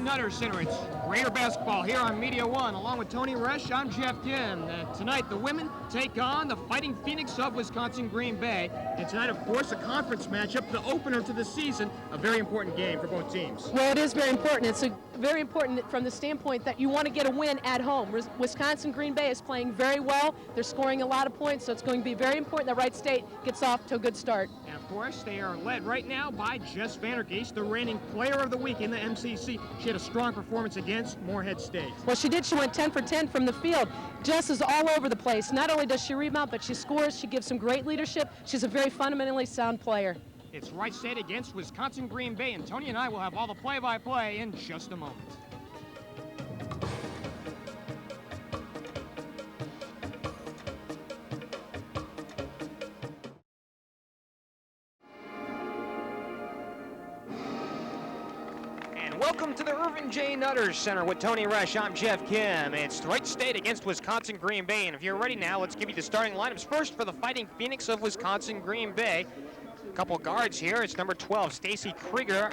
Nutter Center. It's Raider basketball here on Media One. Along with Toni Roesch, I'm Geoff Kim. Tonight, the women take on the Fighting Phoenix of Wisconsin Green Bay. And tonight, of course, a conference matchup, the opener to the season. A very important game for both teams. Well, it is very important. It's very important from the standpoint that you want to get a win at home. Wisconsin Green Bay is playing very well. They're scoring a lot of points, so it's going to be very important that Wright State gets off to a good start. And of course, they are led right now by Jess Vandergeest, the reigning player of the week in the MCC. She had a strong performance against Morehead State. Well, she did. She went 10 for 10 from the field. Jess is all over the place. Not only does she rebound, but she scores. She gives some great leadership. She's a very fundamentally sound player. It's Wright State against Wisconsin Green Bay, and Toni and I will have all the play-by-play in just a moment. Welcome to the Irvin J. Nutter Center with Toni Roesch. I'm Geoff Kim. It's Wright State against Wisconsin Green Bay. And if you're ready now, let's give you the starting lineups. First for the Fighting Phoenix of Wisconsin Green Bay. A couple guards here. It's number 12, Stacy Krieger,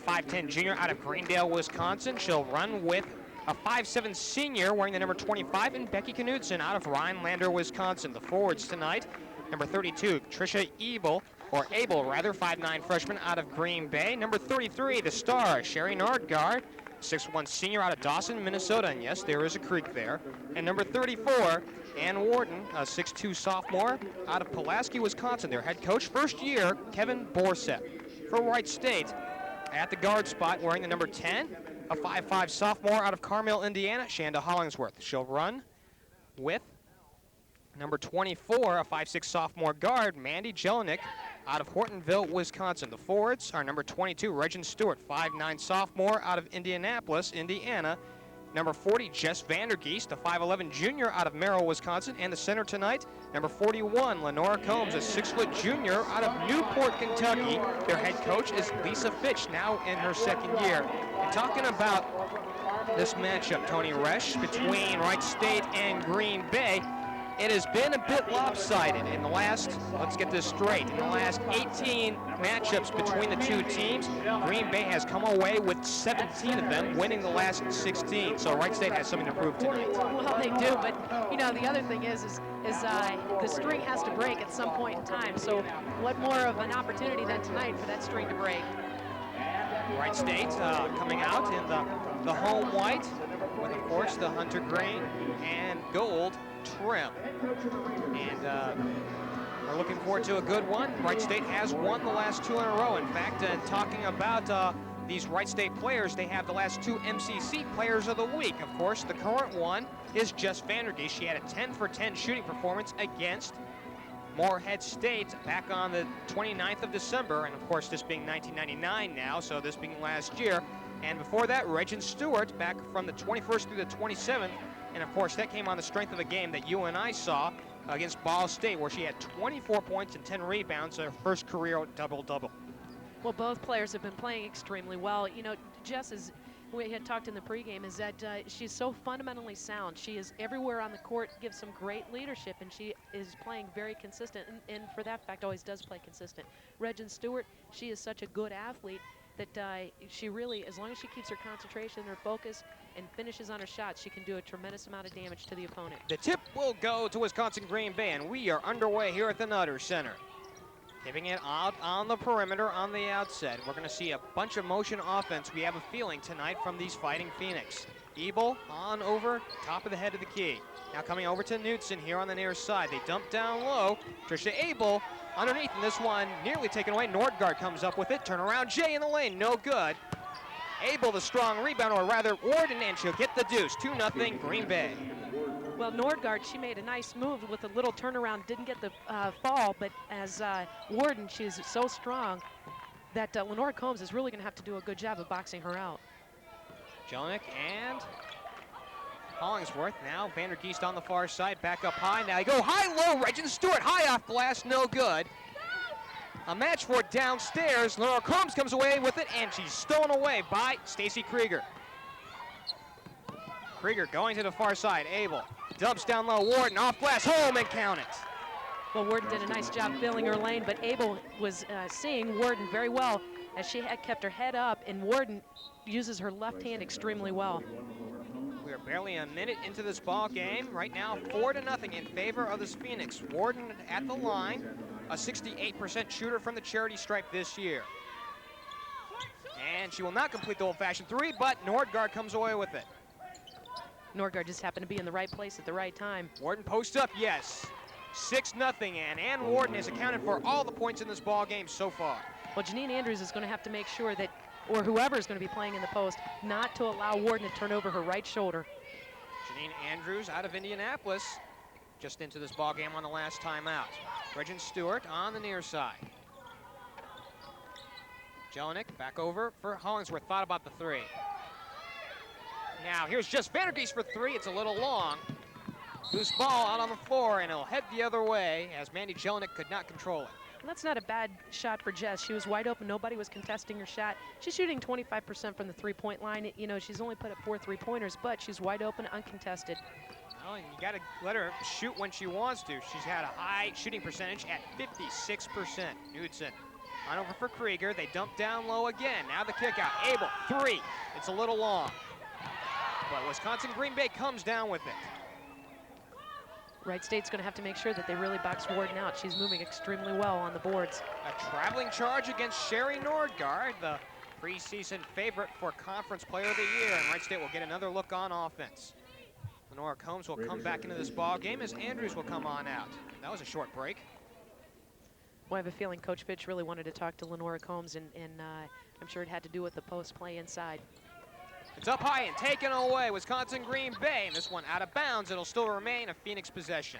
5'10 junior out of Greendale, Wisconsin. She'll run with a 5'7 senior wearing the number 25, and Becky Knudsen out of Rhinelander, Wisconsin. The forwards tonight, number 32, Trisha Abel, 5'9 freshman out of Green Bay. Number 33, the star, Sherry Nordgaard, 6'1 senior out of Dawson, Minnesota. And yes, there is a creek there. And number 34, Ann Warden, a 6'2 sophomore out of Pulaski, Wisconsin. Their head coach, first year, Kevin Borsett. For Wright State, at the guard spot, wearing the number 10, a 5'5 sophomore out of Carmel, Indiana, Shanda Hollingsworth. She'll run with number 24, a 5'6 sophomore guard, Mandy Jelinek, out of Hortonville, Wisconsin. The forwards are number 22, Regin Stewart, 5'9 sophomore out of Indianapolis, Indiana. Number 40, Jess Vandergeest, a 5'11 junior out of Merrill, Wisconsin. And the center tonight, number 41, Lenora Combs, a 6' junior out of Newport, Kentucky. Their head coach is Lisa Fitch, now in her second year. And talking about this matchup, Toni Roesch, between Wright State and Green Bay, it has been a bit lopsided in the last, let's get this straight, in the last 18 matchups between the two teams, Green Bay has come away with 17 of them, winning the last 16. So Wright State has something to prove tonight. Well, they do, but you know, the other thing is the string has to break at some point in time. So what more of an opportunity than tonight for that string to break? Wright State coming out in the home white with, of course, the hunter green and gold trim. And we're looking forward to a good one. Wright State has won the last two in a row. In fact, talking about these Wright State players, they have the last two MCC players of the week. Of course, the current one is Jess Vandergeest. She had a 10 for 10 shooting performance against Morehead State back on the 29th of December. And of course, this being 1999 now, so this being last year. And before that, Regin Stewart back from the 21st through the 27th. And of course, that came on the strength of a game that you and I saw against Ball State, where she had 24 points and 10 rebounds, her first career double-double. Well, both players have been playing extremely well. You know, Jess, as we had talked in the pregame, is that she's so fundamentally sound. She is everywhere on the court, gives some great leadership, and she is playing very consistent, and for that fact, always does play consistent. Regin Stewart, she is such a good athlete that she really, as long as she keeps her concentration, her focus, and finishes on her shots, she can do a tremendous amount of damage to the opponent. The tip will go to Wisconsin Green Bay, and we are underway here at the Nutter Center. Giving it out on the perimeter on the outset. We're going to see a bunch of motion offense, we have a feeling, tonight from these Fighting Phoenix. Ebel on over, top of the head of the key. Now coming over to Knudsen here on the near side. They dump down low. Trisha Abel underneath, and this one nearly taken away. Nordgaard comes up with it. Turn around, Jay in the lane, no good. Abel, the strong rebound, or rather Warden, and she'll get the deuce. 2-0 Green Bay. Well, Nordgaard, she made a nice move with a little turnaround, didn't get the fall, but as Warden, she's so strong that Lenora Combs is really going to have to do a good job of boxing her out. Jelinek and Hollingsworth. Now Vandergeest on the far side, back up high. Now you go high-low, Regin Stewart, high off glass, no good. A match for downstairs. Lenora Combs comes away with it, and she's stolen away by Stacy Krieger. Krieger going to the far side. Abel dubs down low. Warden off glass, home, and count it. Well, Warden did a nice job filling her lane, but Abel was seeing Warden very well. as she had kept her head up, and Warden uses her left hand extremely well. We are barely a minute into this ball game. Right now, 4-0 in favor of this Phoenix. Warden at the line, a 68% shooter from the charity stripe this year. And she will not complete the old-fashioned three, but Nordgaard comes away with it. Nordgaard just happened to be in the right place at the right time. Warden post up, yes. 6-0, and Ann Warden has accounted for all the points in this ball game so far. Well, Janine Andrews is going to have to make sure that, or whoever is going to be playing in the post, not to allow Warden to turn over her right shoulder. Janine Andrews out of Indianapolis, just into this ball game on the last timeout. Regin Stewart on the near side. Jelinek back over for Hollingsworth, thought about the three. Now here's just Vandergeest for three, it's a little long. Loose ball out on the floor, and it'll head the other way as Mandy Jelinek could not control it. That's not a bad shot for Jess. She was wide open. Nobody was contesting her shot. She's shooting 25% from the three-point line. You know, she's only put up 4 3-pointers, but she's wide open, uncontested. Well, you got to let her shoot when she wants to. She's had a high shooting percentage at 56%. Knudsen on over for Krieger. They dump down low again. Now the kick out. Abel, three. It's a little long. But Wisconsin Green Bay comes down with it. Wright State's going to have to make sure that they really box Warden out. She's moving extremely well on the boards. A traveling charge against Sherry Nordgaard, the preseason favorite for Conference Player of the Year, and Wright State will get another look on offense. Lenora Combs will come back into this ball game as Andrews will come on out. That was a short break. Well, I have a feeling Coach Fitch really wanted to talk to Lenora Combs, and I'm sure it had to do with the post play inside. It's up high and taken away, Wisconsin Green Bay. And this one out of bounds. It'll still remain a Phoenix possession.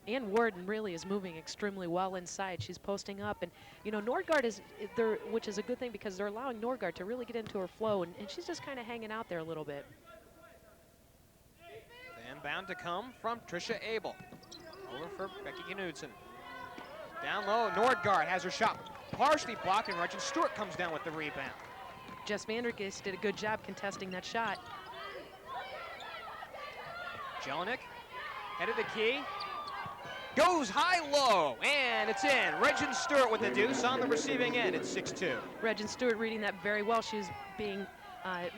Ann Warden really is moving extremely well inside. She's posting up, and you know, Nordgaard is there, which is a good thing because they're allowing Nordgaard to really get into her flow, and she's just kind of hanging out there a little bit. The inbound to come from Trisha Abel. Over for Becky Knudsen. Down low, Nordgaard has her shot partially blocked, and Regin Stewart comes down with the rebound. Jess Vandergeest did a good job contesting that shot. Jelinek, head of the key, goes high-low, and it's in. Regin Stewart with the deuce on the receiving end. It's 6-2. Regin Stewart reading that very well. She was being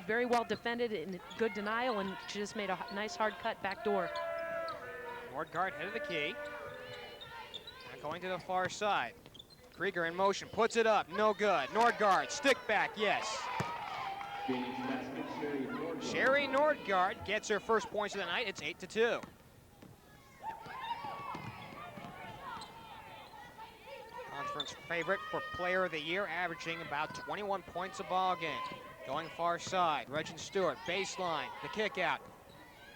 very well defended in good denial, and she just made a nice hard cut back door. Nordgaard, head of the key. Now going to the far side. Krieger in motion, puts it up, no good. Nordgaard, stick back, yes. Sherry Nordgaard gets her first points of the night. It's 8-2. Conference favorite for Player of the Year, averaging about 21 points a ball game. Going far side, Regin Stewart, baseline, the kick out.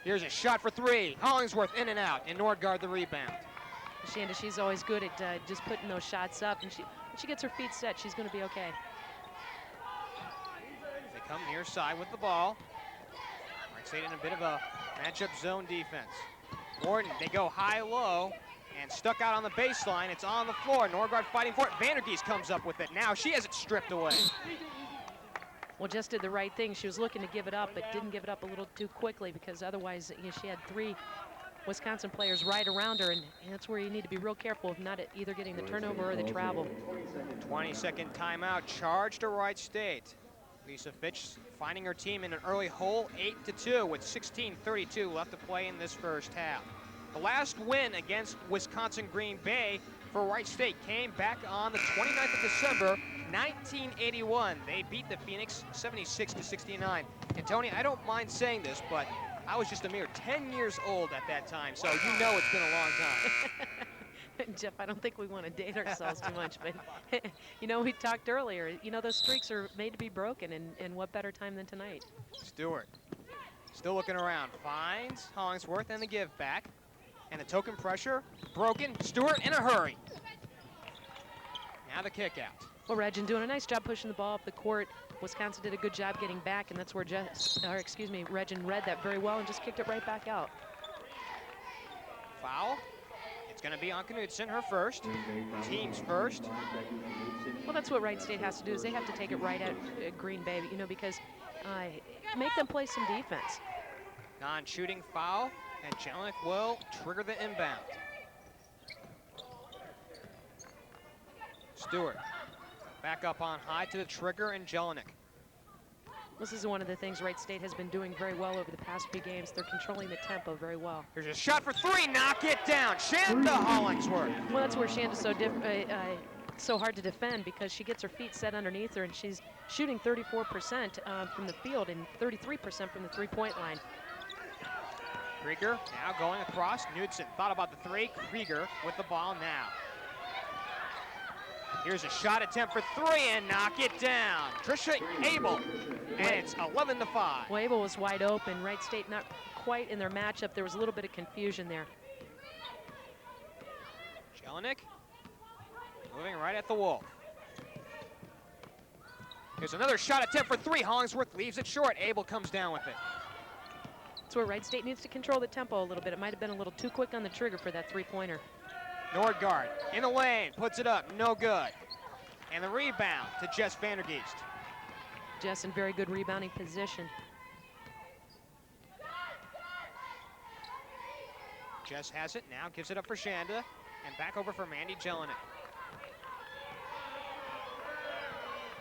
Here's a shot for three. Hollingsworth in and out, and Nordgaard the rebound. Shanda, she's always good at just putting those shots up, and when she gets her feet set, she's going to be okay. They come near side with the ball. Wright State in a bit of a matchup zone defense. Warden, they go high-low, and stuck out on the baseline. It's on the floor. Nordgaard fighting for it. Vandergeest comes up with it. Now she has it stripped away. Well, Jess did the right thing. She was looking to give it up, but didn't give it up a little too quickly because otherwise she had 3 Wisconsin players right around her, and that's where you need to be real careful of not either getting the turnover or the travel. 20-second timeout charge to Wright State. Lisa Fitch finding her team in an early hole, 8-2 with 16:32 left to play in this first half. The last win against Wisconsin Green Bay for Wright State came back on the 29th of December, 1981. They beat the Phoenix 76-69. And Toni, I don't mind saying this, but I was just a mere 10 years old at that time, so you know it's been a long time. Jeff, I don't think we want to date ourselves too much, but you know, we talked earlier, you know, those streaks are made to be broken, and what better time than tonight? Stewart, still looking around, finds Hollingsworth and the give back, and the token pressure, broken, Stewart in a hurry. Now the kick out. Well, Regin doing a nice job pushing the ball up the court. Wisconsin did a good job getting back, and that's where Regin read that very well and just kicked it right back out. Foul. It's going to be on Knudsen, her first. Team's first. Well, that's what Wright State has to do, is they have to take it right at Green Bay, you know, because make them play some defense. Non-shooting foul, and Jelinek will trigger the inbound. Stewart. Back up on high to the trigger and Jelinek. This is one of the things Wright State has been doing very well over the past few games. They're controlling the tempo very well. Here's a shot for three, knock it down. Shanda Hollingsworth. Well, that's where Shanda's so hard to defend, because she gets her feet set underneath her, and she's shooting 34% from the field and 33% from the three-point line. Krieger now going across. Knudsen thought about the three. Krieger with the ball now. Here's a shot attempt for three and knock it down. Trisha Abel, and it's 11-5. Well, Abel was wide open. Wright State not quite in their matchup. There was a little bit of confusion there. Jelinek moving right at the Wolf. Here's another shot attempt for three. Hollingsworth leaves it short. Abel comes down with it. That's where Wright State needs to control the tempo a little bit. It might have been a little too quick on the trigger for that three-pointer. Nordgaard in the lane, puts it up, no good. And the rebound to Jess Vandergeest. Jess in very good rebounding position. Jess has it now, gives it up for Shanda, and back over for Mandy Jelinek.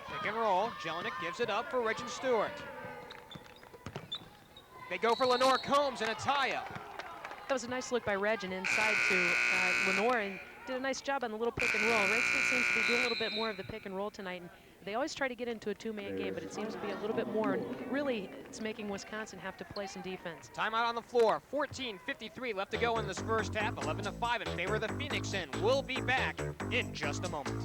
Pick and roll, Jelinek gives it up for Regin Stewart. They go for Lenore Combs and a tie-up. That was a nice look by Regin inside to Lenore, and did a nice job on the little pick and roll. Wright State seems to be doing a little bit more of the pick and roll tonight, and they always try to get into a two-man game, but it seems to be a little bit more, and really it's making Wisconsin have to play some defense. Timeout on the floor, 14:53 left to go in this first half, 11-5 in favor of the Phoenix, and we'll be back in just a moment.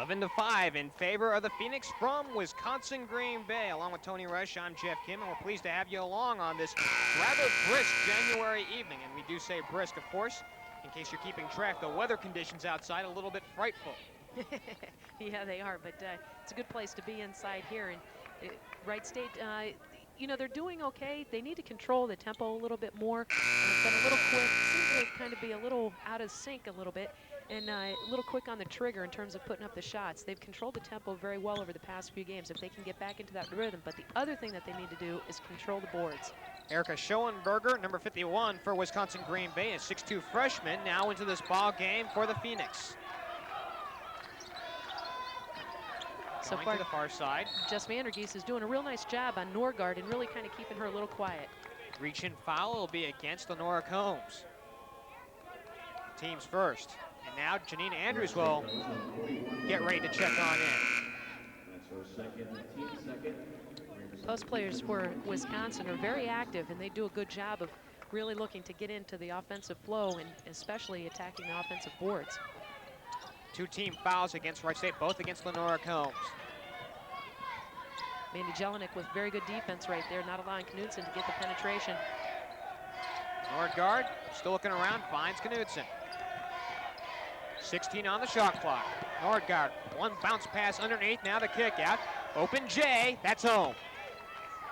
11-5 in favor of the Phoenix from Wisconsin Green Bay. Along with Toni Roesch, I'm Geoff Kim, and we're pleased to have you along on this rather brisk January evening. And we do say brisk, of course, in case you're keeping track. The weather conditions outside a little bit frightful. Yeah, they are, but it's a good place to be inside here. And Wright State, you know, they're doing okay. They need to control the tempo a little bit more. It's been a little quick. Seems to kind of be a little out of sync a little bit. And a little quick on the trigger in terms of putting up the shots. They've controlled the tempo very well over the past few games if they can get back into that rhythm. But the other thing that they need to do is control the boards. Erica Schoenberger, number 51 for Wisconsin Green Bay, a 6'2 freshman, now into this ball game for the Phoenix. So Going far, to the far side. Jess Vandergeest is doing a real nice job on Nordgaard and really kind of keeping her a little quiet. Reach and foul will be against Lenora Combs. Teams first. And now Janine Andrews will get ready to check on in. Post players for Wisconsin are very active, and they do a good job of really looking to get into the offensive flow and especially attacking the offensive boards. Two team fouls against Wright State, both against Lenora Combs. Mandy Jelinek with very good defense right there, not allowing Knudsen to get the penetration. Nordgaard still looking around, finds Knudsen. 16 on the shot clock. Nordgaard, one bounce pass underneath, now the kick out. Open J, that's home.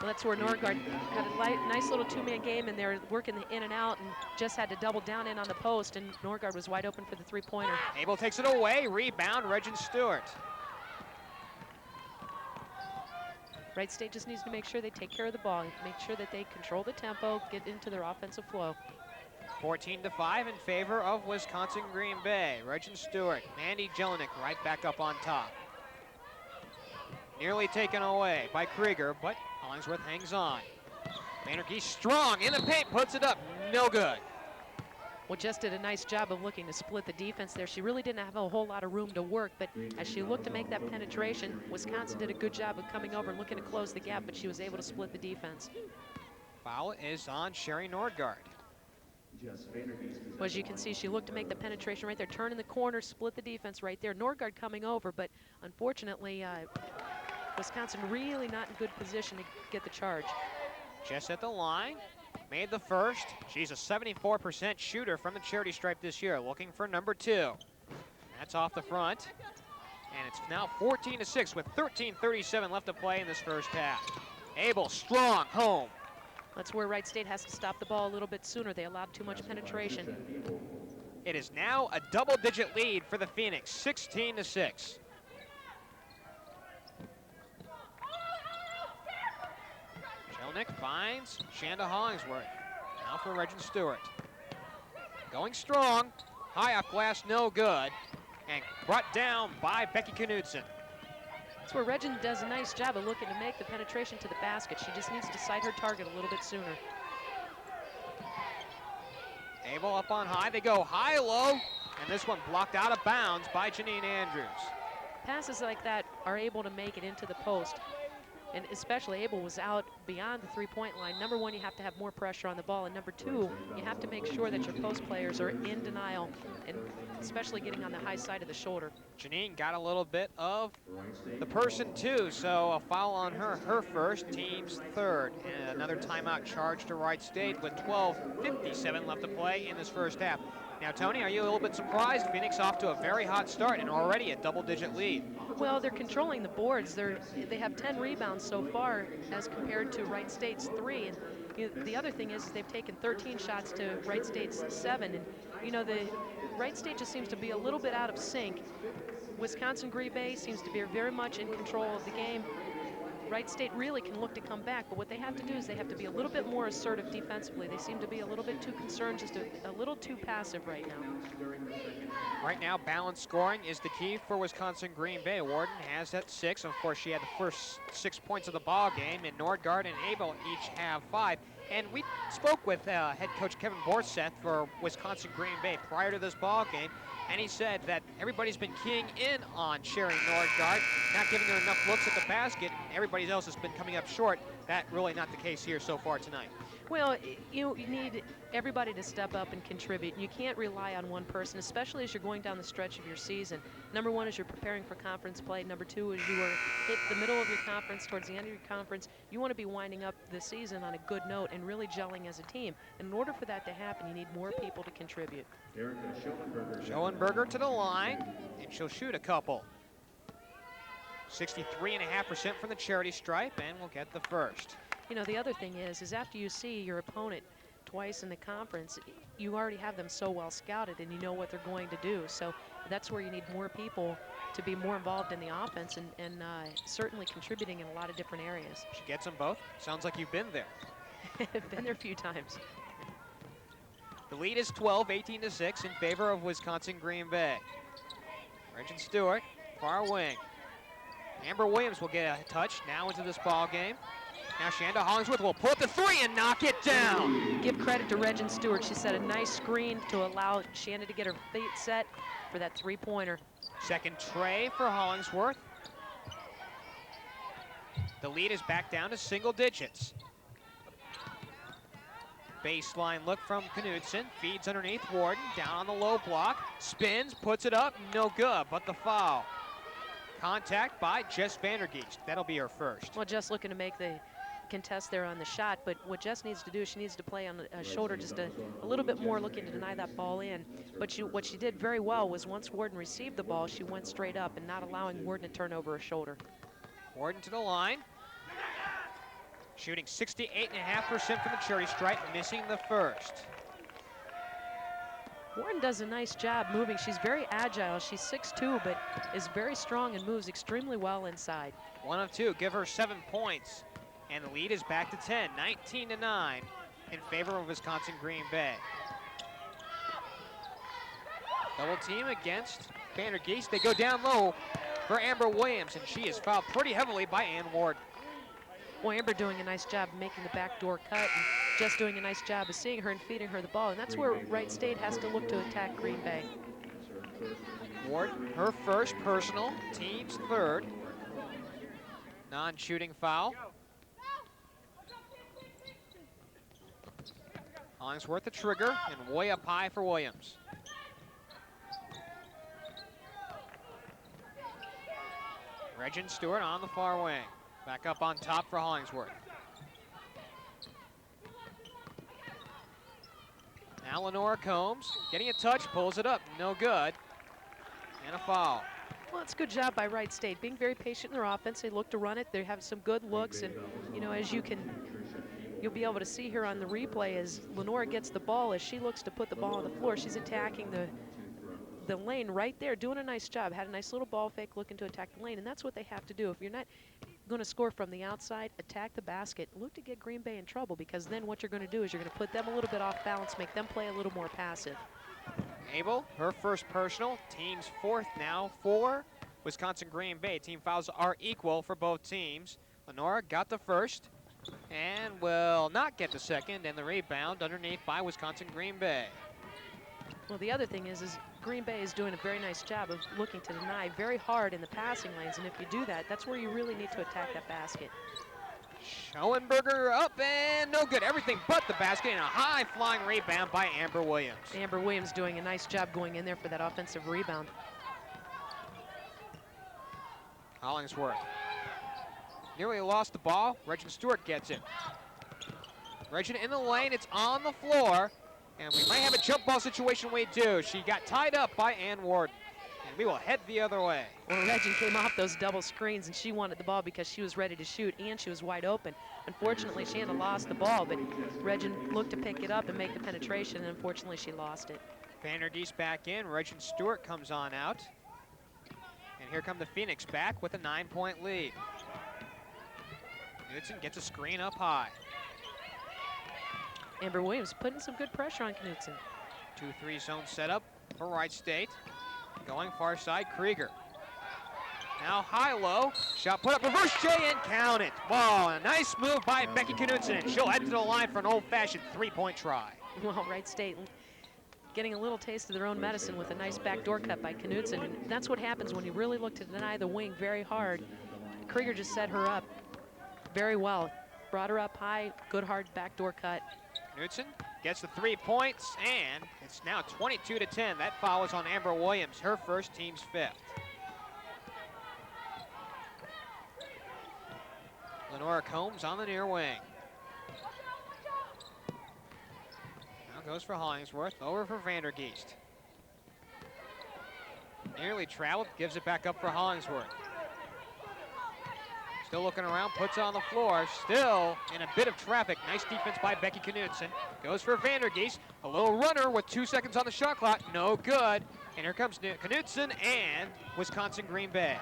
Well, that's where Nordgaard had a nice little two-man game, and they're working the in and out, and just had to double down in on the post, and Nordgaard was wide open for the three-pointer. Abel takes it away, rebound, Regin Stewart. Wright State just needs to make sure they take care of the ball, make sure that they control the tempo, get into their offensive flow. 14-5 in favor of Wisconsin Green Bay. Regin Stewart, Mandy Jelinek right back up on top. Nearly taken away by Krieger, but Hollingsworth hangs on. Vandergeest strong in the paint, puts it up, no good. Well, Jess did a nice job of looking to split the defense there. She really didn't have a whole lot of room to work, but as she looked to make that penetration, Wisconsin did a good job of coming over and looking to close the gap, but she was able to split the defense. Foul is on Sherry Nordgaard. Well, as you can see, she looked to make the penetration right there, turn in the corner, split the defense right there. Nordgaard coming over, but unfortunately, Wisconsin really not in good position to get the charge. Jess at the line, made the first. She's a 74% shooter from the charity stripe this year, looking for number 2. That's off the front, and it's now 14-6 with 13:37 left to play in this first half. Abel, strong, home. That's where Wright State has to stop the ball a little bit sooner. They allowed too much penetration. It is now a double-digit lead for the Phoenix, 16-6. Jelinek finds Shanda Hollingsworth. Now for Regin Stewart. Going strong. High off glass, no good. And brought down by Becky Knudsen. That's where Regin does a nice job of looking to make the penetration to the basket. She just needs to sight her target a little bit sooner. Abel up on high. They go high-low. And this one blocked out of bounds by Janine Andrews. Passes like that are able to make it into the post. And especially Abel was out beyond the three-point line. Number one, you have to have more pressure on the ball. And number two, you have to make sure that your post players are in denial, and especially getting on the high side of the shoulder. Janine got a little bit of the person too, so a foul on her first, team's third. And another timeout charge to Wright State with 12:57 left to play in this first half. Now, Toni, are you a little bit surprised? Phoenix off to a very hot start and already a double-digit lead. Well, they're controlling the boards. They have 10 rebounds so far as compared to Wright State's 3. And the other thing is they've taken 13 shots to Wright State's 7. And the Wright State just seems to be a little bit out of sync. Wisconsin-Green Bay seems to be very much in control of the game. Wright State really can look to come back, but what they have to do is they have to be a little bit more assertive defensively. They seem to be a little bit too concerned, just a little too passive right now. Right now, balanced scoring is the key for Wisconsin-Green Bay. Warden has at 6. Of course, she had the first 6 points of the ball game, and Nordgaard and Abel each have 5. And we spoke with head coach Kevin Borseth for Wisconsin-Green Bay prior to this ball game, and he said that everybody's been keying in on Sherry Nordgaard, not giving her enough looks at the basket. Everybody else has been coming up short. That really not the case here so far tonight. Well, you need everybody to step up and contribute. You can't rely on one person, especially as you're going down the stretch of your season. Number one is you're preparing for conference play. Number two is you are hit the middle of your conference, towards the end of your conference. You want to be winding up the season on a good note and really gelling as a team. In order for that to happen, you need more people to contribute. Schoenberger to the line, and she'll shoot a couple. 63.5% from the charity stripe, and we'll get the first. The other thing is after you see your opponent twice in the conference, you already have them so well scouted and you know what they're going to do. So that's where you need more people to be more involved in the offense and certainly contributing in a lot of different areas. She gets them both. Sounds like you've been there. Been there a few times. The lead is 12, 18-6 in favor of Wisconsin-Green Bay. Regin Stewart, far wing. Amber Williams will get a touch now into this ball game. Now Shanda Hollingsworth will pull up the 3 and knock it down. Give credit to Regin Stewart. She set a nice screen to allow Shanda to get her feet set for that three-pointer. Second tray for Hollingsworth. The lead is back down to single digits. Baseline look from Knudsen. Feeds underneath Warden. Down on the low block. Spins, puts it up. No good, but the foul. Contact by Jess Vandergeest. That'll be her first. Well, Jess looking to make the contest there on the shot, but what Jess needs to do is she needs to play on a shoulder just a little bit more, looking to deny that ball in. But what she did very well was once Warden received the ball, she went straight up and not allowing Warden to turn over her shoulder. Warden to the line. Shooting 68.5% from the charity stripe, missing the first. Warden does a nice job moving. She's very agile. She's 6'2", but is very strong and moves extremely well inside. 1 of 2, give her 7 points. And the lead is back to 10, 19-9 in favor of Wisconsin-Green Bay. Double team against Vandergeest. They go down low for Amber Williams, and she is fouled pretty heavily by Ann Warden. Well, Amber doing a nice job of making the backdoor cut, and just doing a nice job of seeing her and feeding her the ball. And that's where Wright State has to look to attack Green Bay. Warden, her first personal, team's third. Non-shooting foul. Hollingsworth the trigger, and way up high for Williams. Regin Stewart on the far wing. Back up on top for Hollingsworth. Now Lenora Combs getting a touch, pulls it up, no good, and a foul. Well, it's a good job by Wright State, being very patient in their offense. They look to run it. They have some good looks, and as you'll be able to see here on the replay as Lenora gets the ball, as she looks to put the ball on the floor, she's attacking the lane right there, doing a nice job. Had a nice little ball fake looking to attack the lane, and that's what they have to do. If you're not going to score from the outside, attack the basket. Look to get Green Bay in trouble, because then what you're going to do is you're going to put them a little bit off balance, make them play a little more passive. Abel, her first personal, team's fourth now for Wisconsin Green Bay. Team fouls are equal for both teams. Lenora got the first and will not get the second, and the rebound underneath by Wisconsin Green Bay. Well, the other thing is Green Bay is doing a very nice job of looking to deny very hard in the passing lanes, and if you do that, that's where you really need to attack that basket. Schoenberger up and no good. Everything but the basket, and a high flying rebound by Amber Williams. Amber Williams doing a nice job going in there for that offensive rebound. Hollingsworth nearly lost the ball. Regin Stewart gets it. Regin in the lane, it's on the floor, and we might have a jump ball situation. We do. She got tied up by Ann Warden, and we will head the other way. Well, Regin came off those double screens, and she wanted the ball because she was ready to shoot, and she was wide open. Unfortunately, Shanda lost the ball, but Regin looked to pick it up and make the penetration, and unfortunately, she lost it. Vandergeest back in. Regin Stewart comes on out. And here come the Phoenix back with a 9-point lead. Knudsen gets a screen up high. Amber Williams putting some good pressure on Knudsen. 2-3 zone setup for Wright State. Going far side, Krieger. Now high-low, shot put up, reverse J and count it. Wow, a nice move by Becky Knudsen, and she'll head to the line for an old-fashioned three-point try. Well, Wright State getting a little taste of their own medicine with a nice backdoor cut by Knudsen, and that's what happens when you really look to deny the wing very hard. Krieger just set her up very well. Brought her up high, good hard backdoor cut. Knudsen gets the 3 points, and it's now 22-10. That foul is on Amber Williams, her first, team's fifth. Lenora Combs on the near wing. Now goes for Hollingsworth, over for Vandergeest. Nearly traveled, gives it back up for Hollingsworth. Still looking around, puts it on the floor, still in a bit of traffic. Nice defense by Becky Knudsen. Goes for Vandergeest, a little runner with 2 seconds on the shot clock, no good. And here comes Knudsen and Wisconsin Green Bay.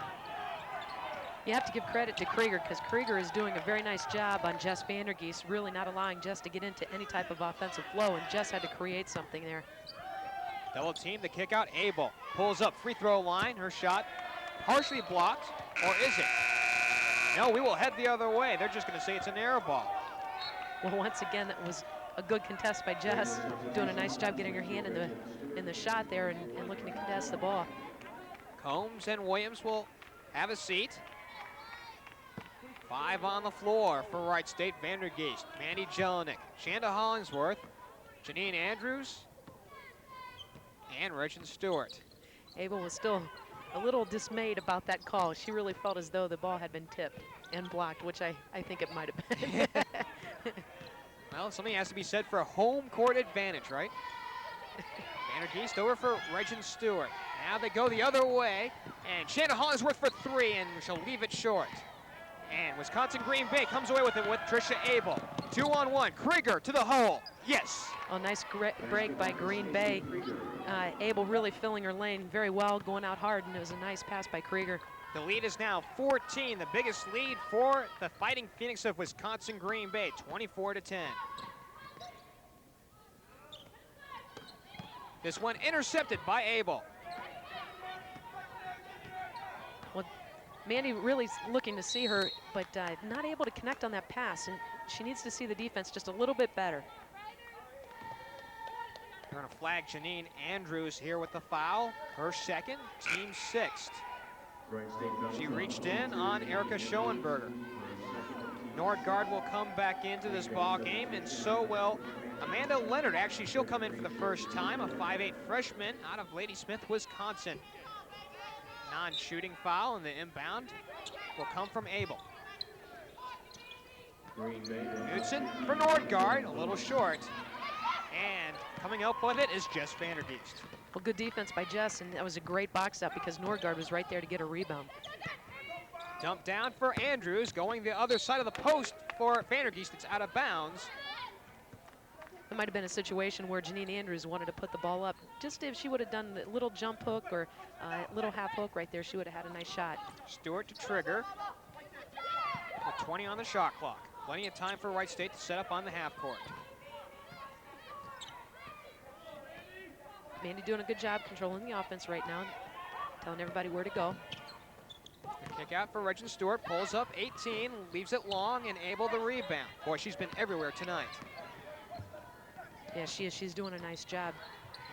You have to give credit to Krieger because Krieger is doing a very nice job on Jess Vandergeest, really not allowing Jess to get into any type of offensive flow, and Jess had to create something there. Double team, the kick out, Abel pulls up free throw line, her shot partially blocked, or is it? No, we will head the other way. They're just gonna say it's an air ball. Well, once again, that was a good contest by Jess, doing a nice job getting her hand in the shot there and looking to contest the ball. Combs and Williams will have a seat. 5 on the floor for Wright State. Vandergeest, Mandy Jelinek, Shanda Hollingsworth, Janine Andrews, and Regin Stewart. Abel was still a little dismayed about that call. She really felt as though the ball had been tipped and blocked, which I think it might have been. Well, something has to be said for a home court advantage, right? Vandergeest over for Regin Stewart. Now they go the other way, and Shanda Hollingsworth for 3, and she'll leave it short. And Wisconsin Green Bay comes away with it with Trisha Abel. 2-on-1, Krieger to the hole, yes. Oh, nice break by Green Bay. Abel really filling her lane very well, going out hard, and it was a nice pass by Krieger. The lead is now 14, the biggest lead for the Fighting Phoenix of Wisconsin Green Bay, 24-10. This one intercepted by Abel. Well, Mandy really looking to see her, but not able to connect on that pass, and she needs to see the defense just a little bit better. They're going to flag Janine Andrews here with the foul. Her second, team sixth. She reached in on Erica Schoenberger. Nordgaard will come back into this ball game, and so will Amanda Leonard. Actually, she'll come in for the first time, a 5'8" freshman out of Ladysmith, Wisconsin. Non-shooting foul, and the inbound will come from Abel. Knudsen for Nordgaard, a little short. And coming up with it is Jess Vandergeest. Well, good defense by Jess, and that was a great box out because Nordgaard was right there to get a rebound. Dump down for Andrews, going the other side of the post for Vandergeest. It's out of bounds. It might have been a situation where Janine Andrews wanted to put the ball up. Just if she would have done a little jump hook or a little half hook right there, she would have had a nice shot. Stewart to trigger with 20 on the shot clock. Plenty of time for Wright State to set up on the half court. Mandy doing a good job controlling the offense right now, telling everybody where to go. The kick out for Regin Stewart, pulls up 18, leaves it long, and able to rebound. Boy, she's been everywhere tonight. Yeah, she is. She's doing a nice job.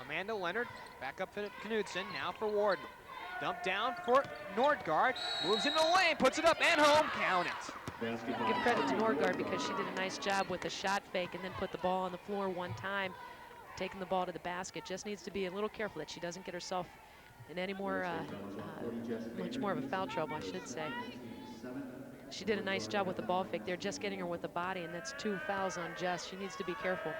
Amanda Leonard, back up to Knudsen, now for Warden. Dump down for Nordgaard, moves into the lane, puts it up and home, count it. Give credit to Nordgaard because she did a nice job with the shot fake and then put the ball on the floor one time, taking the ball to the basket. Just needs to be a little careful that she doesn't get herself in any more, much more of a foul trouble, I should say. She did a nice job with the ball fake there, just getting her with the body, and that's 2 fouls on Jess. She needs to be careful.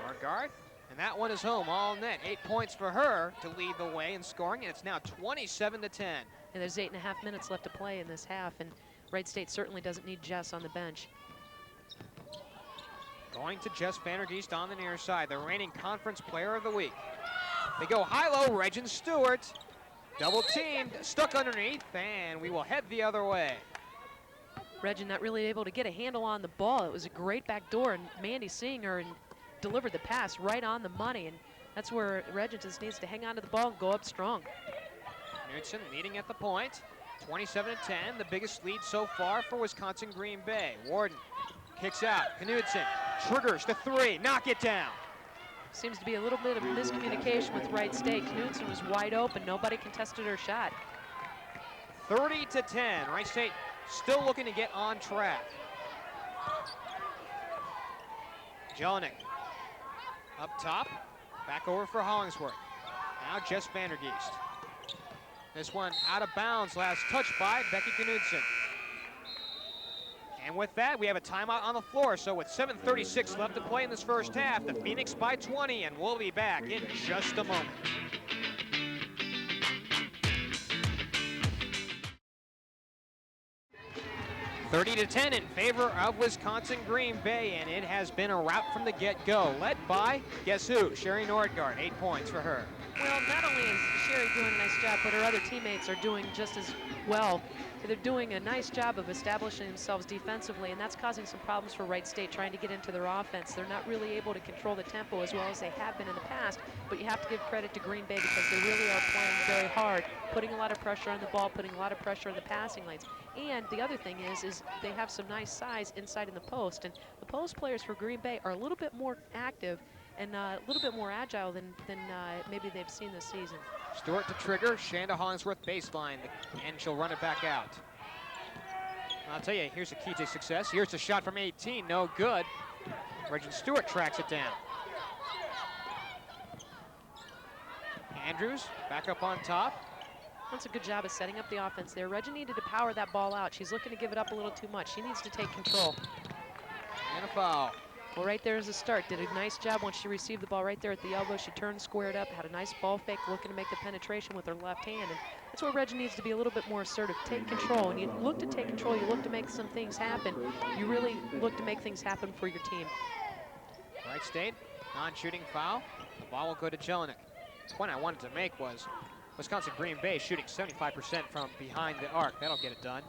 Nordgaard, and that one is home, all net. 8 points for her to lead the way in scoring, and it's now 27-10. And there's 8.5 minutes left to play in this half, and Wright State certainly doesn't need Jess on the bench. Going to Jess Vandergeest on the near side, the reigning conference player of the week. They go high-low, Regin Stewart, double teamed, stuck underneath, and we will head the other way. Regin not really able to get a handle on the ball. It was a great back door, and Mandy seeing her and delivered the pass right on the money, and that's where Regin just needs to hang on to the ball and go up strong. Knudsen leading at the point, 27-10, the biggest lead so far for Wisconsin Green Bay. Warden kicks out, Knudsen triggers the three, knock it down. Seems to be a little bit of miscommunication with Wright State. Knudsen was wide open, nobody contested her shot. 30-10, Wright State still looking to get on track. Jelinek up top, back over for Hollingsworth. Now Jess Vandergeest. This one out of bounds, last touch by Becky Knudsen. And with that, we have a timeout on the floor. So with 7:36 left to play in this first half, the Phoenix by 20, and we'll be back in just a moment. (30-10) in favor of Wisconsin Green Bay, and it has been a rout from the get-go, led by, guess who? Sherry Nordgaard, 8 points for her. Well, not only is Sherry doing a nice job, but her other teammates are doing just as well. They're doing a nice job of establishing themselves defensively, and that's causing some problems for Wright State trying to get into their offense. They're not really able to control the tempo as well as they have been in the past, but you have to give credit to Green Bay because they really are playing very hard, putting a lot of pressure on the ball, putting a lot of pressure on the passing lanes. And the other thing is they have some nice size inside in the post, and the post players for Green Bay are a little bit more active and a little bit more agile than maybe they've seen this season. Stewart to trigger, Shanda Hollingsworth baseline, and she'll run it back out. I'll tell you, here's the key to success. Here's the shot from 18, no good. Regin Stewart tracks it down. Andrews back up on top. That's a good job of setting up the offense there. Regin needed to power that ball out. She's looking to give it up a little too much. She needs to take control. And a foul. Well, right there is a start. Did a nice job once she received the ball right there at the elbow. She turned, squared up, had a nice ball fake, looking to make the penetration with her left hand. And that's where Regin needs to be a little bit more assertive. Take control. And you look to take control. You look to make some things happen. You really look to make things happen for your team. Wright State, non-shooting foul. The ball will go to Jelinek. The point I wanted to make was Wisconsin Green Bay shooting 75% from behind the arc. That'll get it done.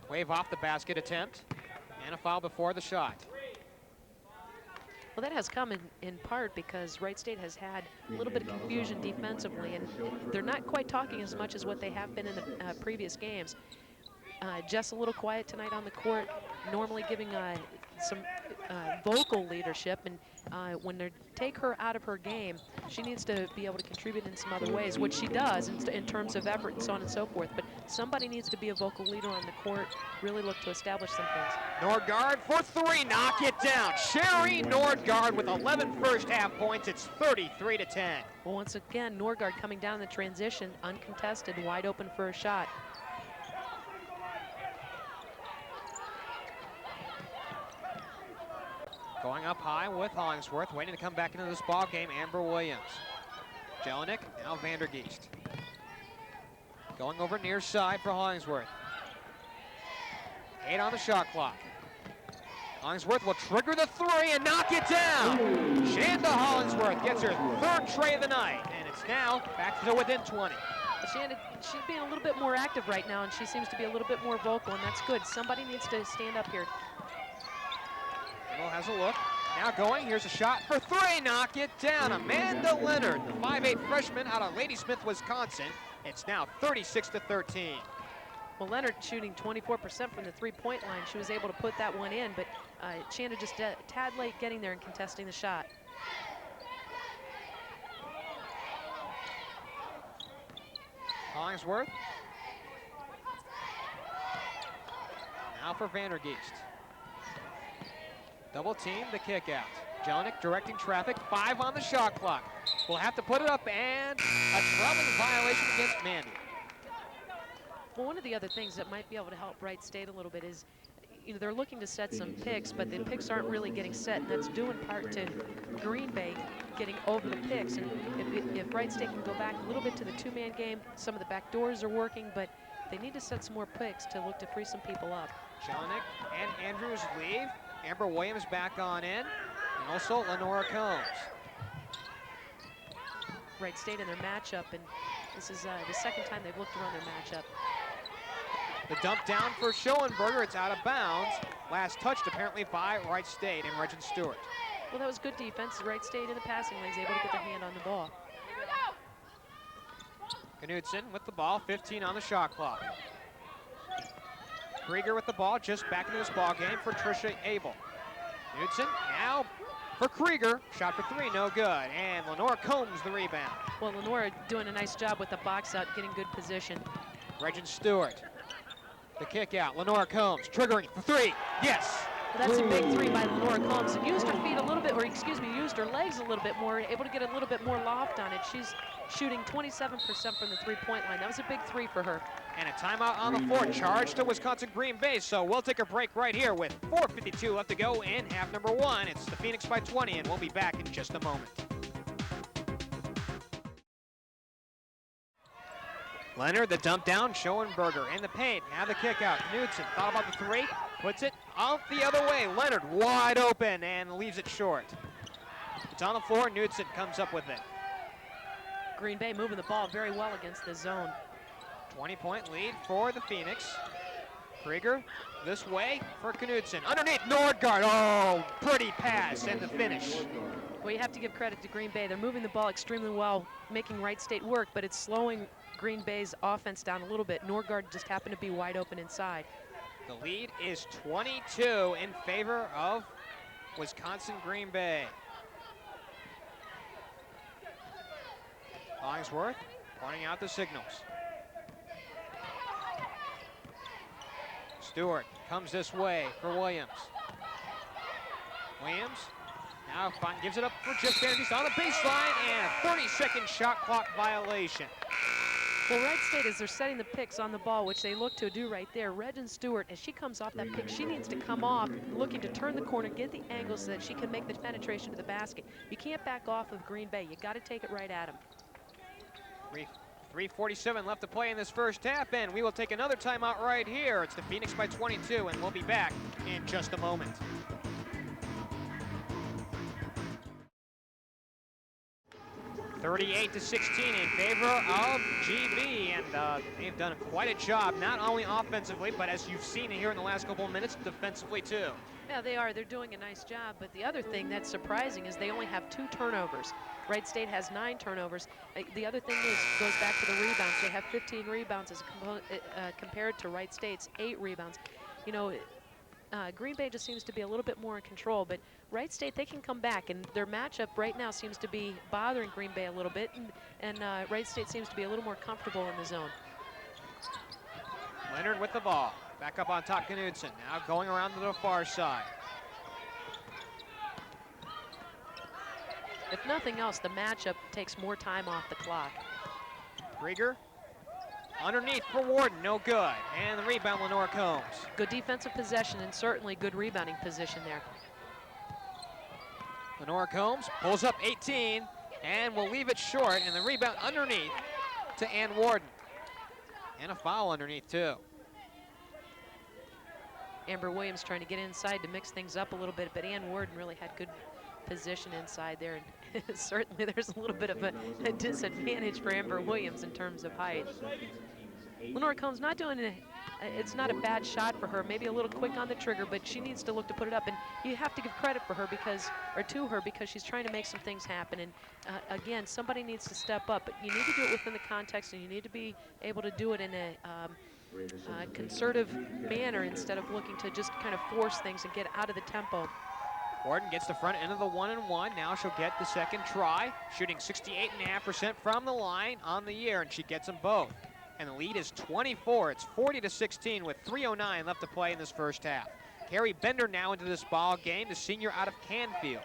Wave off the basket attempt. And a foul before the shot. Well, that has come in part because Wright State has had a little bit of confusion defensively, and they're not quite talking as much as what they have been in the previous games. Jess a little quiet tonight on the court, normally giving some vocal leadership, and when they take her out of her game, she needs to be able to contribute in some other ways, which she does in terms of effort and so on and so forth. But somebody needs to be a vocal leader on the court, really look to establish some things. Nordgaard for three, knock it down. Sherry Nordgaard with 11 first half points. It's 33-10. Well, once again, Nordgaard coming down the transition, uncontested, wide open for a shot. Going up high with Hollingsworth, waiting to come back into this ball game, Amber Williams. Jelinek, now Vandergeest. Going over near side for Hollingsworth. 8 on the shot clock. Hollingsworth will trigger the three and knock it down. Shanda Hollingsworth gets her third tray of the night, and it's now back to within 20. Shanda, she's being a little bit more active right now, and she seems to be a little bit more vocal, and that's good. Somebody needs to stand up here. Has a look, Now going, here's a shot for three, knock it down. Amanda Leonard, the 5'8" freshman out of Ladysmith, Wisconsin. It's now 36-13. Well, Leonard shooting 24% from the three-point line. She was able to put that one in, but Shanda just a tad late getting there and contesting the shot. Hollingsworth. Now for Vandergeest. Double team, the kick out. Jelinek directing traffic, 5 on the shot clock. We'll have to put it up, and a traveling violation against Mandy. Well, one of the other things that might be able to help Wright State a little bit is, you know, they're looking to set some picks, but the picks aren't really getting set, and that's due in part to Green Bay getting over the picks. And if Wright State can go back a little bit to the two-man game, some of the back doors are working, but they need to set some more picks to look to free some people up. Jelinek and Andrews leave. Amber Williams back on in, and also Lenora Combs. Wright State in their matchup, and this is the second time they've looked around their matchup. The dump down for Schoenberger, it's out of bounds. Last touched apparently by Wright State and Regin Stewart. Well, that was good defense. Wright State in the passing lanes able to get their hand on the ball. Knudsen with the ball, 15 on the shot clock. Krieger with the ball, just back into this ball game for Trisha Abel. Knudsen now for Krieger, shot for three, no good. And Lenora Combs the rebound. Well, Lenora doing a nice job with the box out, getting good position. Regin Stewart, the kick out. Lenora Combs triggering for three, yes. Well, that's a big three by Lenora Combs, and used her feet a little bit, or excuse me, used her legs a little bit more, able to get a little bit more loft on it. She's shooting 27% from the three-point line. That was a big three for her. And a timeout on the floor, charge to Wisconsin Green Bay. So we'll take a break right here with 4:52 left to go in half number one. It's the Phoenix by 20, and we'll be back in just a moment. Leonard, the dump down, Schoenberger in the paint. Now the kick out. Knudsen thought about the three, puts it out the other way. Leonard wide open and leaves it short. It's on the floor, Knudsen comes up with it. Green Bay moving the ball very well against the zone. 20-point lead for the Phoenix. Krieger this way for Knudsen. Underneath Nordgaard. Oh, pretty pass and the finish. Well, you have to give credit to Green Bay. They're moving the ball extremely well, making Wright State work, but it's slowing Green Bay's offense down a little bit. Nordgaard just happened to be wide open inside. The lead is 22 in favor of Wisconsin Green Bay. Hollingsworth pointing out the signals. Stewart comes this way for Williams. Williams now gives it up for Jeff Vandergeest on the baseline, and a 30-second shot clock violation. Well, Wright State, as they're setting the picks on the ball, which they look to do right there, Regin Stewart, as she comes off that pick, she needs to come off, looking to turn the corner, get the angle so that she can make the penetration to the basket. You can't back off of Green Bay. You got to take it right at them. 3:47 left to play in this first half, and we will take another timeout right here. It's the Phoenix by 22, and we'll be back in just a moment. (38-16) in favor of GB, and they've done quite a job, not only offensively, but as you've seen here in the last couple of minutes, defensively too. Yeah, they are. They're doing a nice job, but the other thing that's surprising is they only have 2 turnovers. Wright State has 9 turnovers. The other thing goes back to the rebounds. They have 15 rebounds as compared to Wright State's 8 rebounds. You know, Green Bay just seems to be a little bit more in control, but Wright State, they can come back, and their matchup right now seems to be bothering Green Bay a little bit, and Wright State seems to be a little more comfortable in the zone. Leonard with the ball. Back up on top, Knudsen. Now going around to the far side. If nothing else, the matchup takes more time off the clock. Krieger underneath for Warden, no good. And the rebound, Lenora Combs. Good defensive possession and certainly good rebounding position there. Lenora Combs pulls up 18 and will leave it short, and the rebound underneath to Ann Warden. And a foul underneath too. Amber Williams trying to get inside to mix things up a little bit, but Ann Warden really had good position inside there, and certainly there's a little bit of a disadvantage for Amber Williams in terms of height. Lenora Combs not doing it's not a bad shot for her. Maybe a little quick on the trigger, but she needs to look to put it up. And you have to give credit for her to her because she's trying to make some things happen. And again, somebody needs to step up. But you need to do it within the context, and you need to be able to do it in a concerted manner instead of looking to just kind of force things and get out of the tempo. Worden gets the front end of the 1-and-1. Now she'll get the second try, shooting 68.5% from the line on the year, and she gets them both. And the lead is 24. It's 40-16 with 3:09 left to play in this first half. Carrie Bender now into this ball game, the senior out of Canfield.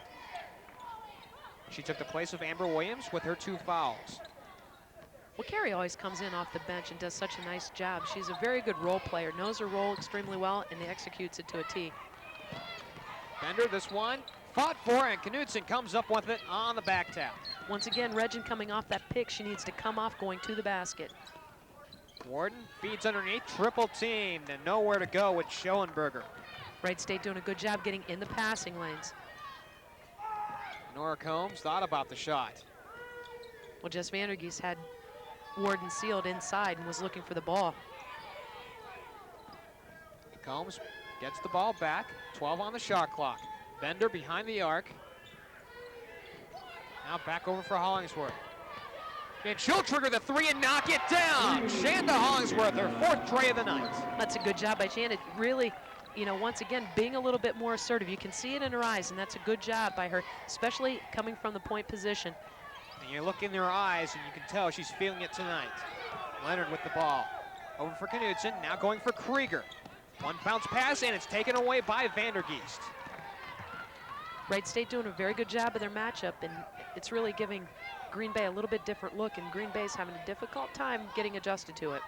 She took the place of Amber Williams with her 2 fouls. Well, Carrie always comes in off the bench and does such a nice job. She's a very good role player, knows her role extremely well, and executes it to a T. Bender, this one, fought for, and Knudsen comes up with it on the back tap. Once again, Regin coming off that pick, she needs to come off going to the basket. Worden feeds underneath, triple teamed, and nowhere to go with Schoenberger. Wright State doing a good job getting in the passing lanes. Nora Combs thought about the shot. Well, Jess Vandergeest had Worden sealed inside and was looking for the ball. Combs gets the ball back, 12 on the shot clock. Bender behind the arc. Now back over for Hollingsworth. And she'll trigger the 3 and knock it down. Shanda Hollingsworth, her 4th tray of the night. That's a good job by Shanda. Really, you know, once again, being a little bit more assertive. You can see it in her eyes, and that's a good job by her, especially coming from the point position. And you look in her eyes, and you can tell she's feeling it tonight. Leonard with the ball. Over for Knudsen, now going for Krieger. One bounce pass, and it's taken away by Vandergeest. Wright State doing a very good job of their matchup, and it's really giving Green Bay a little bit different look, and Green Bay's having a difficult time getting adjusted to it.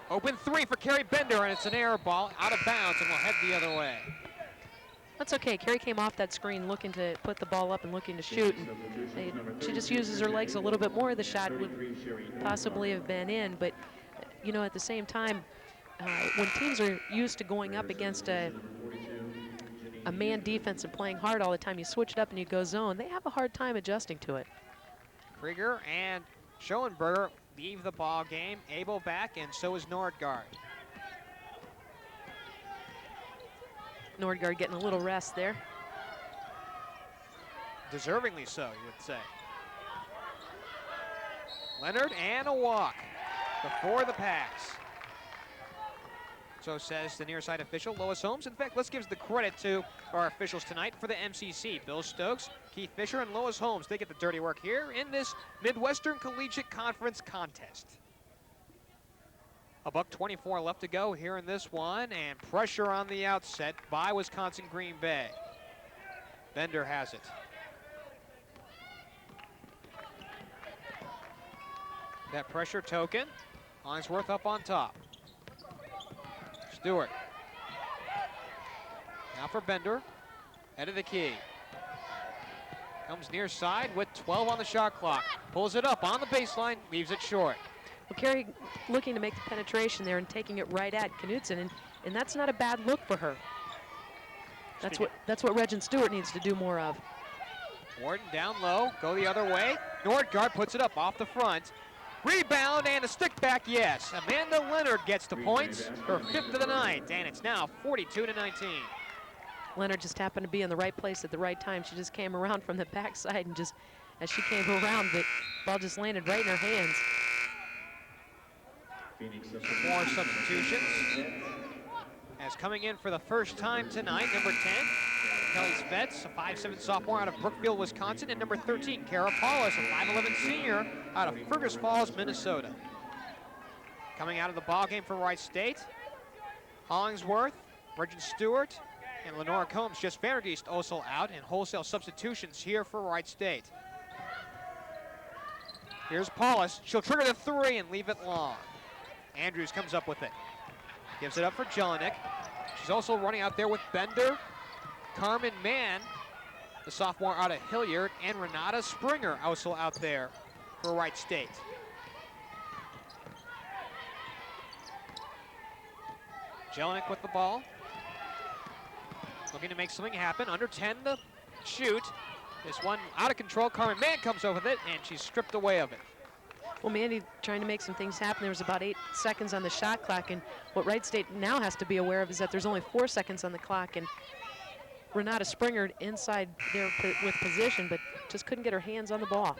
Open 3 for Carrie Bender, and it's an air ball out of bounds, and will head the other way. That's okay. Carrie came off that screen looking to put the ball up and looking to shoot. And she just uses her legs a little bit more. The shot would possibly have been in, but you know, at the same time, when teams are used to going up against a man defense and playing hard all the time, you switch it up and you go zone, they have a hard time adjusting to it. Krieger and Schoenberger leave the ball game. Abel back, and so is Nordgaard. Nordgaard getting a little rest there. Deservingly so, you would say. Leonard and a walk before the pass. So says the near side official, Lois Holmes. In fact, let's give the credit to our officials tonight for the MCC. Bill Stokes, Keith Fisher, and Lois Holmes. They get the dirty work here in this Midwestern Collegiate Conference contest. $1:24 left to go here in this one, and pressure on the outset by Wisconsin Green Bay. Bender has it. That pressure token, Hollingsworth up on top. Stewart. Now for Bender, head of the key. Comes near side with 12 on the shot clock. Pulls it up on the baseline, leaves it short. Well, Carrie looking to make the penetration there and taking it right at Knudsen, and that's not a bad look for her. That's what Regin Stewart needs to do more of. Worden down low, go the other way. Nordgaard puts it up off the front. Rebound and a stick back, yes. Amanda Leonard gets the points, her 5th of the night, and it's now 42-19. Leonard just happened to be in the right place at the right time. She just came around from the backside, and just as she came around, the ball just landed right in her hands. More substitutions. As coming in for the first time tonight, number 10, Kelly Spetz, a 5'7" sophomore out of Brookfield, Wisconsin, and number 13, Kara Paulus, a 5'11" senior out of Fergus Falls, Minnesota. Coming out of the ballgame for Wright State, Hollingsworth, Regin Stewart, and Lenora Combs. Just Vandergeest also out, and wholesale substitutions here for Wright State. Here's Paulus. She'll trigger the 3 and leave it long. Andrews comes up with it. Gives it up for Jelinek. She's also running out there with Bender, Carmen Mann, the sophomore out of Hilliard, and Renata Springer also out there for Wright State. Jelinek with the ball. Looking to make something happen. Under 10 to shoot. This one out of control. Carmen Mann comes over with it, and she's stripped away of it. Well, Mandy trying to make some things happen. There was about 8 seconds on the shot clock, and what Wright State now has to be aware of is that there's only 4 seconds on the clock, and Renata Springer inside there with position, but just couldn't get her hands on the ball.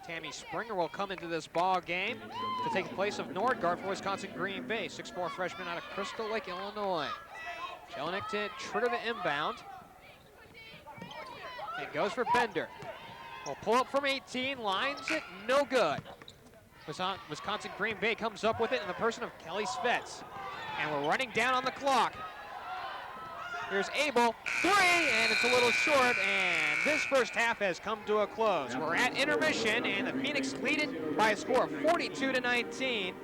Tammy Springer will come into this ball game to take the place of Nordgaard for Wisconsin Green Bay. 6'4" freshman out of Crystal Lake, Illinois. Jelinek to trigger the inbound. And goes for Bender. Will pull up from 18, lines it, no good. Wisconsin Green Bay comes up with it in the person of Kelly Svets. And we're running down on the clock. Here's Abel, 3, and it's a little short, and this first half has come to a close. We're at intermission, and the Phoenix lead it by a score of 42-19.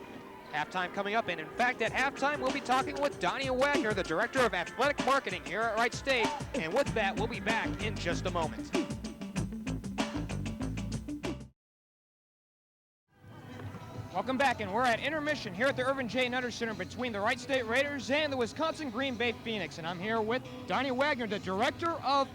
Halftime coming up, and in fact, at halftime, we'll be talking with Donnie Wagner, the Director of Athletic Marketing here at Wright State, and with that, we'll be back in just a moment. Welcome back, and we're at intermission here at the Irvin J. Nutter Center between the Wright State Raiders and the Wisconsin Green Bay Phoenix. And I'm here with Donnie Wagner, the Director of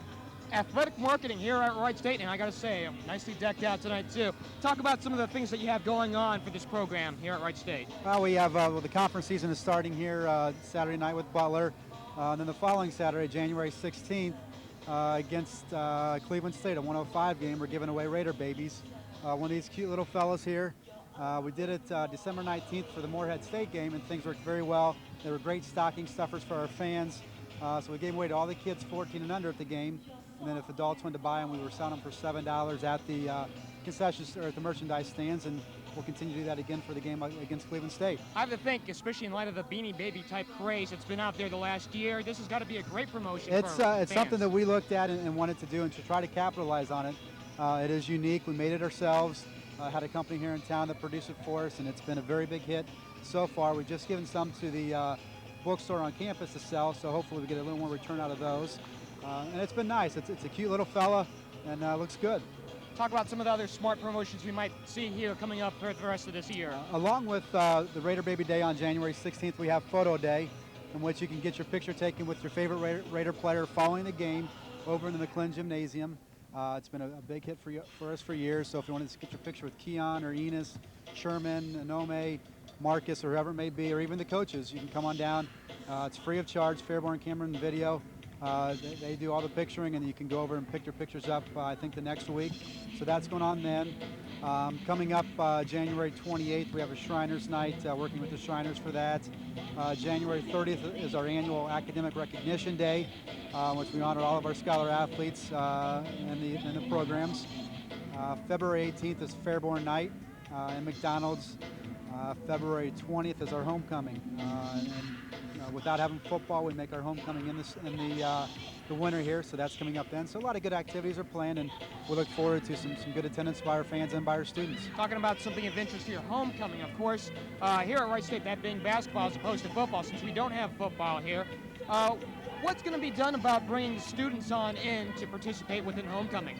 Athletic Marketing here at Wright State. And I got to say, I'm nicely decked out tonight, too. Talk about some of the things that you have going on for this program here at Wright State. Well, we have the conference season is starting here Saturday night with Butler. Then the following Saturday, January 16th, against Cleveland State, a 105 game. We're giving away Raider babies. One of these cute little fellas here. We did it December 19th for the Moorhead State game, and things worked very well. They were great stocking stuffers for our fans. So we gave away to all the kids 14 and under at the game. And then if adults went to buy them, we were selling them for $7 at the concessions or at the merchandise stands. And we'll continue to do that again for the game against Cleveland State. I have to think, especially in light of the Beanie Baby type craze that's been out there the last year, this has got to be a great promotion. It's for it's something that we looked at and wanted to do and to try to capitalize on it. It is unique. We made it ourselves. Had a company here in town that produced it for us, and it's been a very big hit so far. We've just given some to the bookstore on campus to sell, so hopefully we get a little more return out of those. And it's been nice. It's a cute little fella, and looks good. Talk about some of the other smart promotions we might see here coming up for the rest of this year. Along with the Raider Baby Day on January 16th, we have Photo Day, in which you can get your picture taken with your favorite Raider player following the game over in the McLean Gymnasium. It's been a big hit for us for years, so if you want to get your picture with Keon or Enos, Sherman, Anome, Marcus, or whoever it may be, or even the coaches, you can come on down. It's free of charge, Fairborn Camera and Video. They do all the picturing, and you can go over and pick your pictures up, I think, the next week. So that's going on then. Coming up January 28th, we have a Shriners Night, working with the Shriners for that. January 30th is our annual Academic Recognition Day, which we honor all of our scholar athletes in the programs. February 18th is Fairborn Night in McDonald's. February 20th is our homecoming. Without having football, we make our homecoming in the winter here, so that's coming up then. So a lot of good activities are planned, and we look forward to some good attendance by our fans and by our students. Talking about something of interest here, homecoming, of course. Here at Wright State, that being basketball as opposed to football, since we don't have football here. What's going to be done about bringing students on in to participate within homecoming?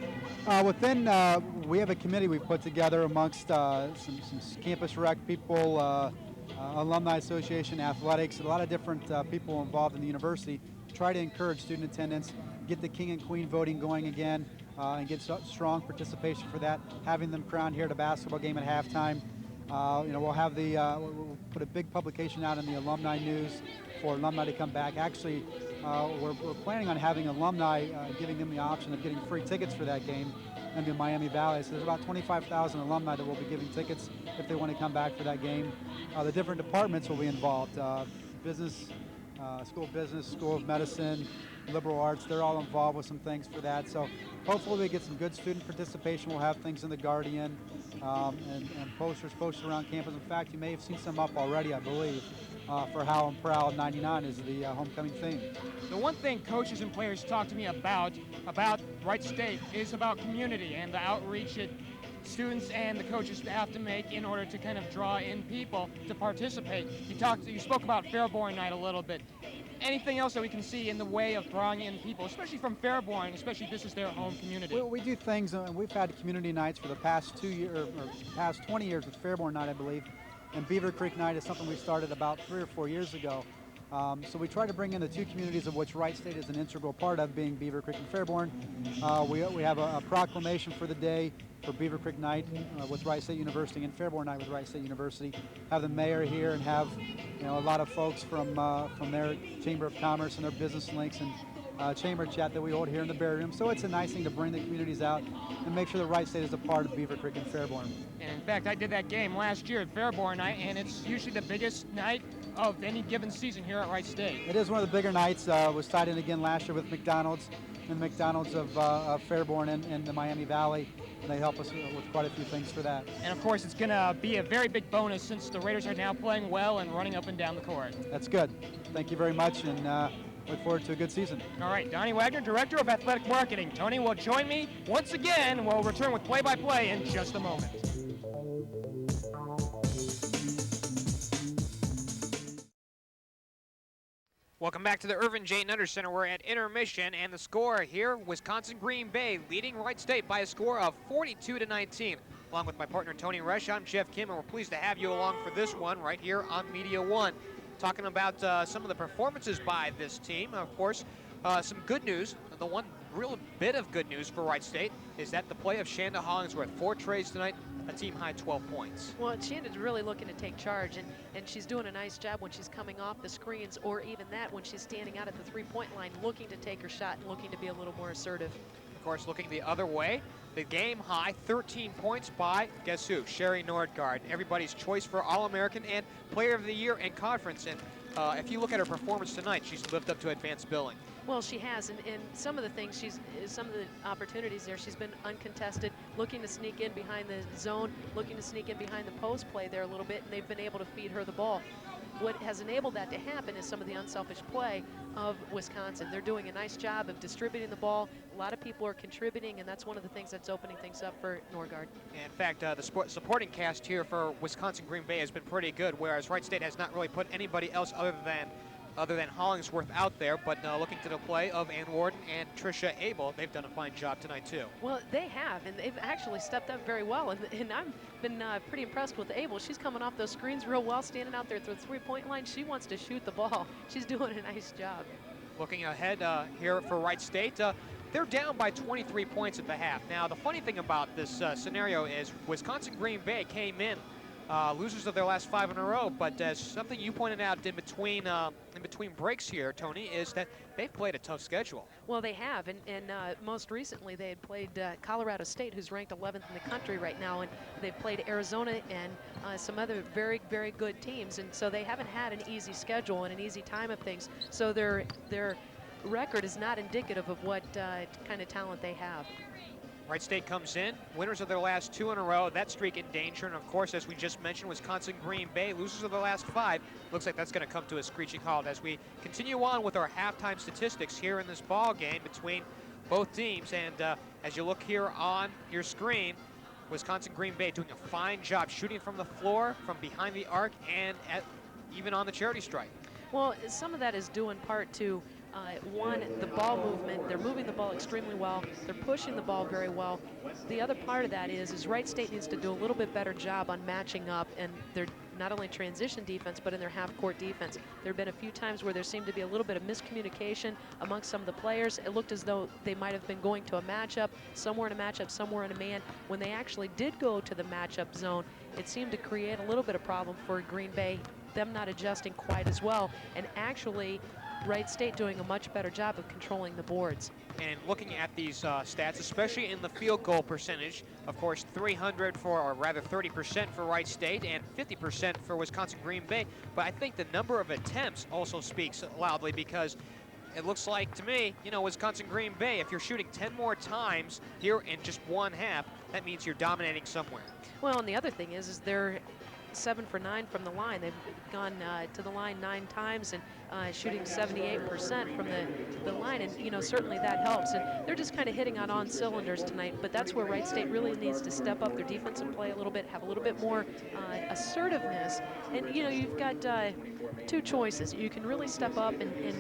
We have a committee we've put together amongst some campus rec people, Alumni Association, athletics, a lot of different people involved in the university to try to encourage student attendance, get the king and queen voting going again, and get strong participation for that, having them crowned here at a basketball game at halftime. We'll have we'll put a big publication out in the alumni news for alumni to come back. Actually, we're planning on having alumni, giving them the option of getting free tickets for that game in the Miami Valley. So there's about 25,000 alumni that will be giving tickets if they want to come back for that game. The different departments will be involved. Business, School of Business, School of Medicine, Liberal Arts, they're all involved with some things for that. So hopefully we get some good student participation. We'll have things in the Guardian and posters posted around campus. In fact, you may have seen some up already, I believe, for How I'm Proud 99 is the homecoming theme. The one thing coaches and players talk to me about Wright State is about community and the outreach that students and the coaches have to make in order to kind of draw in people to participate. You spoke about Fairborn Night a little bit. Anything else that we can see in the way of drawing in people, especially from Fairborn, especially this is their home community? We do things, and we've had community nights for the past 2 years, or past 20 years with Fairborn Night, I believe. And Beaver Creek Night is something we started about 3 or 4 years ago. So we try to bring in the two communities of which Wright State is an integral part of, being Beaver Creek and Fairborn. We have a proclamation for the day for Beaver Creek Night with Wright State University and Fairborn Night with Wright State University. Have the mayor here and have a lot of folks from their Chamber of Commerce and their business links and chamber chat that we hold here in the Berry Room. So it's a nice thing to bring the communities out and make sure that Wright State is a part of Beaver Creek and Fairborn. And in fact, I did that game last year at Fairborn Night, and it's usually the biggest night of any given season here at Wright State. It is one of the bigger nights. Was tied in again last year with McDonald's and McDonald's of Fairborn and the Miami Valley. And they help us with quite a few things for that. And of course, it's going to be a very big bonus since the Raiders are now playing well and running up and down the court. That's good. Thank you very much, and look forward to a good season. All right, Donnie Wagner, Director of Athletic Marketing. Toni will join me once again. We'll return with play-by-play in just a moment. Welcome back to the Irvin J. Nutter Center. We're at intermission, and the score here, Wisconsin Green Bay leading Wright State by a score of 42-19. Along with my partner Toni Roesch, I'm Geoff Kim, and we're pleased to have you along for this one right here on Media One. Talking about some of the performances by this team. Of course, some good news. The one real bit of good news for Wright State is that the play of Shanda Hollingsworth. 4 treys tonight, a team-high 12 points. Well, Shanda's really looking to take charge, and she's doing a nice job when she's coming off the screens, or even that when she's standing out at the three-point line, looking to take her shot and looking to be a little more assertive. Of course, looking the other way, the game-high 13 points by, guess who? Sherry Nordgaard, everybody's choice for All-American and Player of the Year in conference. And if you look at her performance tonight, she's lived up to advanced billing. Well, she has, and some of the things some of the opportunities there, she's been uncontested, looking to sneak in behind the zone, looking to sneak in behind the post play there a little bit, and they've been able to feed her the ball. What has enabled that to happen is some of the unselfish play of Wisconsin. They're doing a nice job of distributing the ball. A lot of people are contributing, and that's one of the things that's opening things up for Nordgaard. In fact, the supporting cast here for Wisconsin Green Bay has been pretty good, whereas Wright State has not really put anybody else other than Hollingsworth out there, but looking to the play of Ann Warden and Tricia Abel, they've done a fine job tonight too. Well, they have, and they've actually stepped up very well, and I've been pretty impressed with Abel. She's coming off those screens real well, standing out there at the three-point line. She wants to shoot the ball. She's doing a nice job. Looking ahead here for Wright State, they're down by 23 points at the half. Now, the funny thing about this scenario is Wisconsin Green Bay came in losers of their last 5 in a row, but as something you pointed out in between breaks here, Toni, is that they've played a tough schedule. Well, they have, and most recently they had played Colorado State, who's ranked 11th in the country right now, and they've played Arizona and some other very, very good teams, and so they haven't had an easy schedule and an easy time of things. So their record is not indicative of what kind of talent they have. Wright State comes in, winners of their last 2 in a row, that streak in danger, and of course, as we just mentioned, Wisconsin Green Bay, losers of their last 5. Looks like that's going to come to a screeching halt as we continue on with our halftime statistics here in this ball game between both teams. And as you look here on your screen, Wisconsin Green Bay doing a fine job shooting from the floor, from behind the arc, and even on the charity stripe. Well, some of that is due in part to one, the ball movement. They're moving the ball extremely well. They're pushing the ball very well. The other part of that is Wright State needs to do a little bit better job on matching up and their not only transition defense, but in their half-court defense. There have been a few times where there seemed to be a little bit of miscommunication amongst some of the players. It looked as though they might have been going to a matchup, somewhere in a matchup, somewhere in a man. When they actually did go to the matchup zone, it seemed to create a little bit of problem for Green Bay, them not adjusting quite as well, and actually Wright State doing a much better job of controlling the boards. And looking at these stats, especially in the field goal percentage, of course, 300 for, or rather 30% for Wright State and 50% for Wisconsin Green Bay. But I think the number of attempts also speaks loudly, because it looks like to me, Wisconsin Green Bay, if you're shooting 10 more times here in just one half, that means you're dominating somewhere. Well, and the other thing is they're 7 for 9 from the line. They've gone to the line 9 times and shooting 78% from the line, and certainly that helps. And they're just kind of hitting on all cylinders tonight. But that's where Wright State really needs to step up their defensive play a little bit, have a little bit more assertiveness. And you've got 2 choices. You can really step up and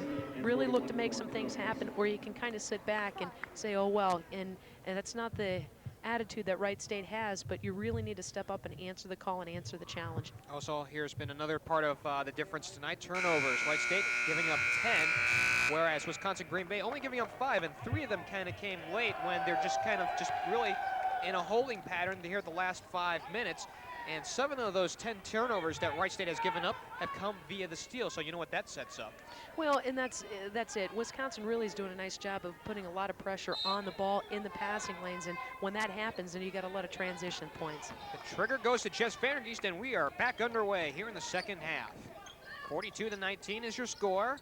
really look to make some things happen, or you can kind of sit back and say, oh well, and that's not the attitude that Wright State has, but you really need to step up and answer the call and answer the challenge. Also, here's been another part of the difference tonight, turnovers. Wright State giving up 10, whereas Wisconsin Green Bay only giving up 5, and 3 of them kind of came late when they're just really in a holding pattern here the last 5 minutes. And 7 of those 10 turnovers that Wright State has given up have come via the steal, so you know what that sets up. Well, and that's it. Wisconsin really is doing a nice job of putting a lot of pressure on the ball in the passing lanes, and when that happens, then you got a lot of transition points. The trigger goes to Jess Vandergeest, and we are back underway here in the second half. 42-19 is your score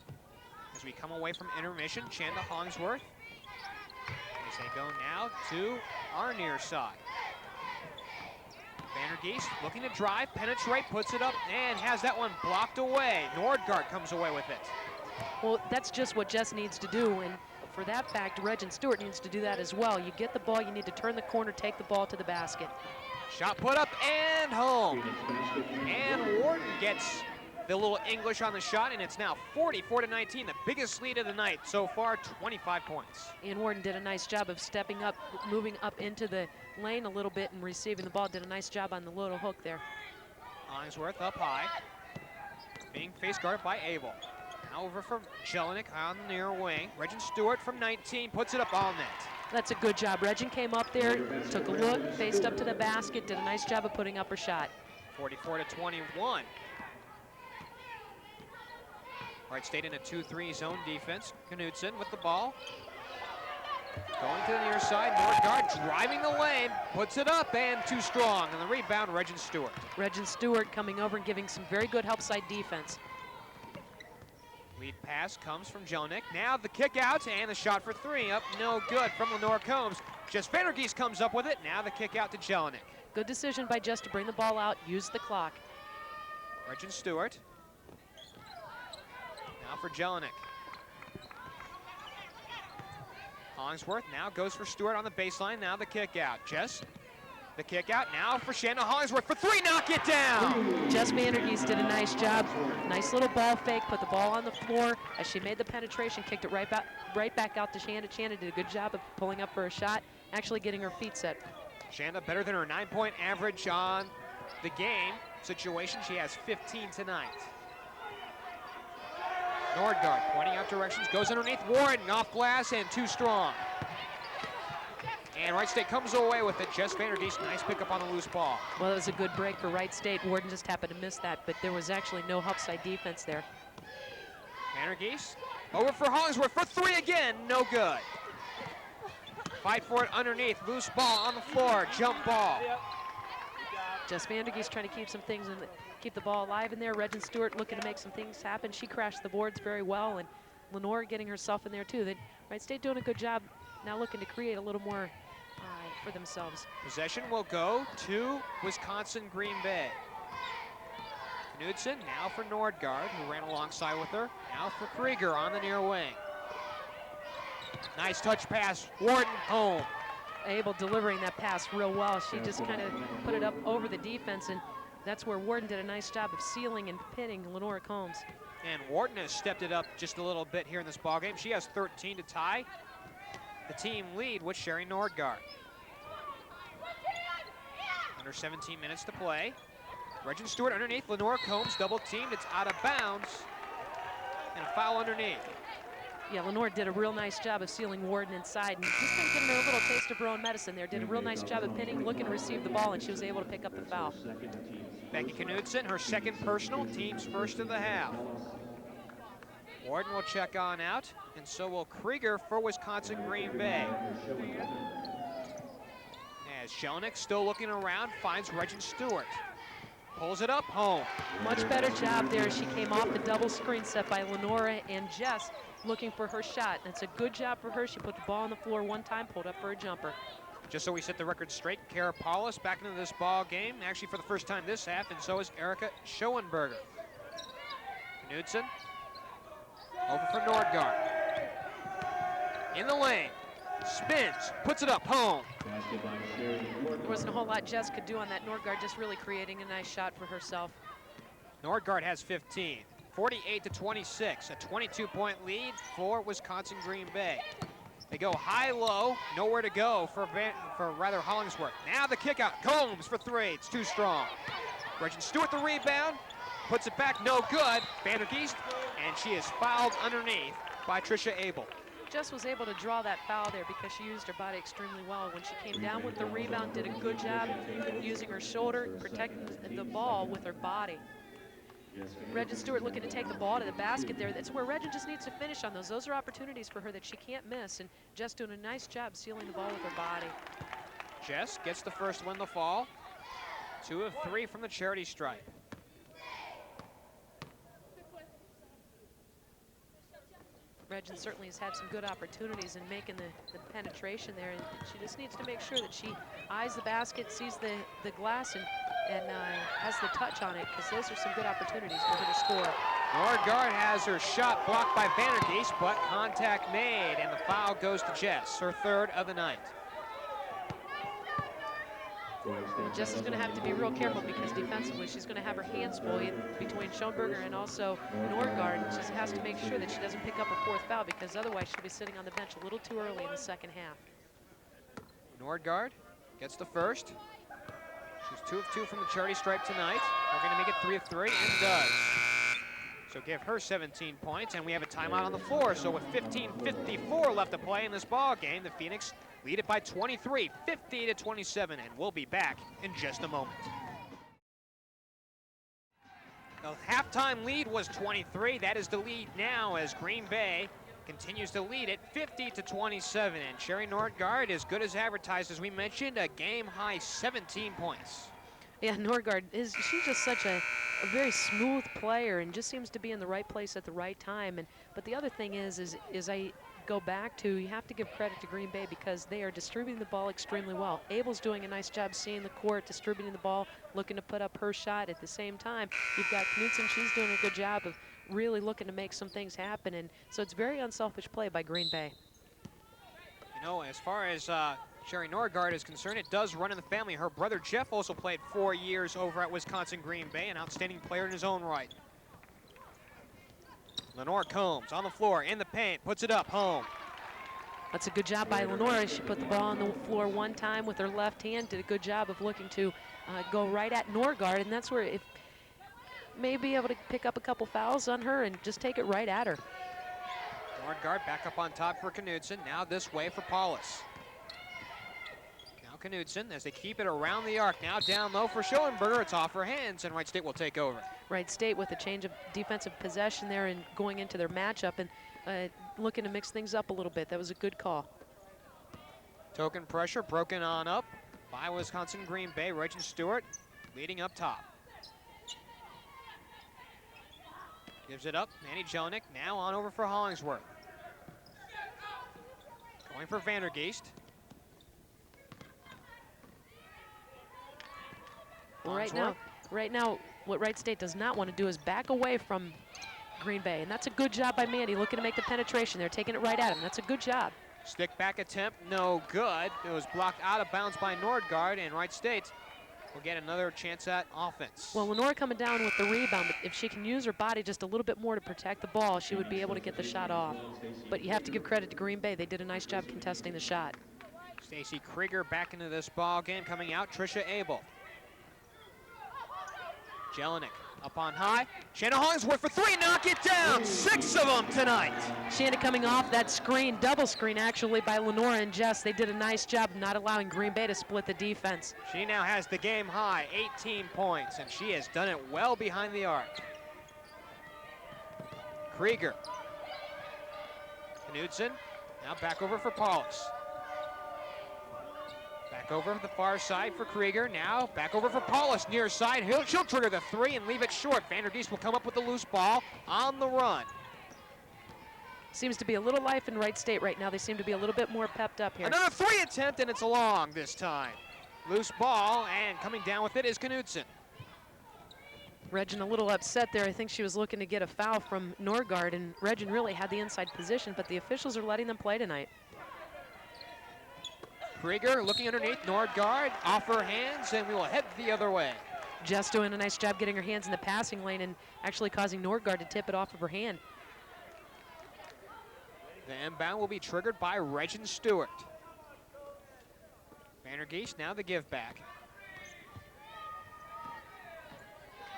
as we come away from intermission. Shanda Hollingsworth as they go now to our near side. Vandergeest looking to drive, penetrate, puts it up, and has that one blocked away. Nordgaard comes away with it. Well, that's just what Jess needs to do, and for that fact, Regin Stewart needs to do that as well. You get the ball, you need to turn the corner, take the ball to the basket. Shot put up and home. And Wharton gets the little English on the shot, and it's now 44-19, the biggest lead of the night so far, 25 points. And Wharton did a nice job of stepping up, moving up into the lane a little bit and receiving the ball. Did a nice job on the little hook there. Hollingsworth up high, being face guarded by Abel. Now over from Jelinek on the near wing. Regin Stewart from 19 puts it up all net. That's a good job. Regin came up there, took a look, faced up to the basket, did a nice job of putting up her shot. 44-21. Wright State in a 2-3 zone defense. Knudsen with the ball. Going to the near side, Nordgaard driving the lane, puts it up, and too strong. And the rebound, Regin Stewart. Regin Stewart coming over and giving some very good help side defense. Lead pass comes from Jelinek. Now the kick out and the shot for 3 up, no good from Lenore Combs. Jess Vandergeest comes up with it. Now the kick out to Jelinek. Good decision by Jess to bring the ball out, use the clock. Regin Stewart. Now for Jelinek. Hollingsworth now goes for Stewart on the baseline. Now the kick out. Jess, the kick out now for Shanda Hollingsworth for 3. Knock it down. Jess Vandergeest did a nice job. Nice little ball fake. Put the ball on the floor as she made the penetration. Kicked it right back out to Shanda. Shanda did a good job of pulling up for a shot. Actually getting her feet set. Shanda better than her 9-point average on the game situation. She has 15 tonight. Nordgaard pointing out directions, goes underneath Warren, off glass and too strong. And Wright State comes away with it. Jess Vandergeest, nice pickup on the loose ball. Well, it was a good break for Wright State. Warden just happened to miss that, but there was actually no help side defense there. Vandergeest over for Hollingsworth for 3 again, no good. Fight for it underneath, loose ball on the floor, jump ball. Jess Vandergeest trying to keep some things in keep the ball alive in there. Regin Stewart looking to make some things happen. She crashed the boards very well, and Lenore getting herself in there too. Wright State doing a good job now, looking to create a little more for themselves. Possession will go to Wisconsin Green Bay. Knudsen now for Nordgaard, who ran alongside with her. Now for Krieger on the near wing. Nice touch pass, Warden home. Abel delivering that pass real well. She just kind of put it up over the defense, and that's where Warden did a nice job of sealing and pinning Lenora Combs. And Warden has stepped it up just a little bit here in this ballgame. She has 13 to tie the team lead with Sherry Nordgaard. Under 17 minutes to play. Regin Stewart underneath, Lenora Combs double teamed, it's out of bounds. And a foul underneath. Yeah, Lenore did a real nice job of sealing Warden inside and just kind of giving her a little taste of her own medicine there. Did a real nice job of pinning, looking to receive the ball, and she was able to pick up the foul. Becky Knudsen, her second personal, team's first of the half. Warden will check on out, and so will Krieger for Wisconsin Green Bay. As Jelinek still looking around, finds Regin Stewart. Pulls it up, home. Much better job there. She came off the double screen set by Lenora and Jess looking for her shot. That's a good job for her. She put the ball on the floor one time, pulled up for a jumper. Just so we set the record straight, Kara Paulus back into this ball game, actually for the first time this half, and so is Erica Schoenberger. Knudsen over for Nordgaard. In the lane, spins, puts it up, home. There wasn't a whole lot Jess could do on that. Nordgaard just really creating a nice shot for herself. Nordgaard has 15, 48-26, a 22-point lead for Wisconsin Green Bay. They go high-low, nowhere to go for Hollingsworth. Now the kick out, Combs for three, it's too strong. Regent Stewart the rebound, puts it back, no good. Vandergeest, and she is fouled underneath by Tricia Abel. Jess was able to draw that foul there because she used her body extremely well. When she came down with the rebound, did a good job using her shoulder, protecting the ball with her body. Regent Stewart looking to take the ball to the basket there. That's where Regent just needs to finish on those. Those are opportunities for her that she can't miss, and Jess doing a nice job sealing the ball with her body. Jess gets the first win the fall. 2 of 3 from the charity stripe. Regent certainly has had some good opportunities in making the penetration there, and she just needs to make sure that she eyes the basket, sees the glass, and has the touch on it, because those are some good opportunities for her to score. Nordgaard has her shot blocked by Vandergeest, but contact made, and the foul goes to Jess, her third of the night. Jess is going to have to be real careful because defensively she's going to have her hands full between Schoenberger and also Nordgaard. She just has to make sure that she doesn't pick up her fourth foul, because otherwise she'll be sitting on the bench a little too early in the second half. Nordgaard gets the first. She's 2 of 2 from the charity stripe tonight. We're going to make it 3 of 3, and does. So give her 17 points, and we have a timeout on the floor. So with 15:54 left to play in this ball game, the Phoenix lead it by 23, 50-27, and we'll be back in just a moment. The halftime lead was 23. That is the lead now as Green Bay continues to lead it 50-27, and Sherry Nordgaard, as good as advertised, as we mentioned, a game-high 17 points. Yeah, Nordgaard, she's just such a very smooth player and just seems to be in the right place at the right time. But the other thing is I go back to, you have to give credit to Green Bay because they are distributing the ball extremely well. Abel's doing a nice job seeing the court, distributing the ball, looking to put up her shot. At the same time, you've got Knudsen, she's doing a good job of really looking to make some things happen. And so it's very unselfish play by Green Bay. You know, as far as Sherry Nordgaard is concerned, it does run in the family. Her brother Geoff also played 4 years over at Wisconsin Green Bay, an outstanding player in his own right. Lenore Combs on the floor, in the paint, puts it up, home. That's a good job by Lenore. She put the ball on the floor one time with her left hand, did a good job of looking to go right at Nordgaard, and that's where it may be able to pick up a couple fouls on her and just take it right at her. Nordgaard back up on top for Knudsen, now this way for Paulus. Now Knudsen as they keep it around the arc, now down low for Schoenberger, it's off her hands, and Wright State will take over. Wright State with a change of defensive possession there and going into their matchup and looking to mix things up a little bit. That was a good call. Token pressure broken on up by Wisconsin Green Bay. Regent Stewart leading up top. Gives it up, Manny Jelinek now on over for Hollingsworth. Going for Vandergeest. Well, right now, what Wright State does not want to do is back away from Green Bay, and that's a good job by Mandy, looking to make the penetration there, taking it right at him. That's a good job. Stick back attempt, no good. It was blocked out of bounds by Nordgaard, and Wright State will get another chance at offense. Well, Lenore coming down with the rebound, but if she can use her body just a little bit more to protect the ball, she would be able to get the shot off. But you have to give credit to Green Bay. They did a nice job contesting the shot. Stacy Krieger back into this ball game, coming out, Tricia Abel. Jelinek up on high. Shanda Hollingsworth for three, knock it down. 6 of them tonight. Shanda coming off that screen, double screen actually by Lenore and Jess. They did a nice job not allowing Green Bay to split the defense. She now has the game high, 18 points, and she has done it well behind the arc. Krieger. Knudsen now back over for Paulus. Back over the far side for Krieger. Now back over for Paulus near side. She'll trigger the three and leave it short. Vandergeest will come up with the loose ball on the run. Seems to be a little life in Wright State right now. They seem to be a little bit more pepped up here. Another three attempt, and it's long this time. Loose ball, and coming down with it is Knudsen. Regin a little upset there. I think she was looking to get a foul from Nordgaard, and Regin really had the inside position, but the officials are letting them play tonight. Krieger looking underneath, Nordgaard off her hands, and we will head the other way. Jess doing a nice job getting her hands in the passing lane and actually causing Nordgaard to tip it off of her hand. The inbound will be triggered by Regin Stewart. Vandergeest now the give back.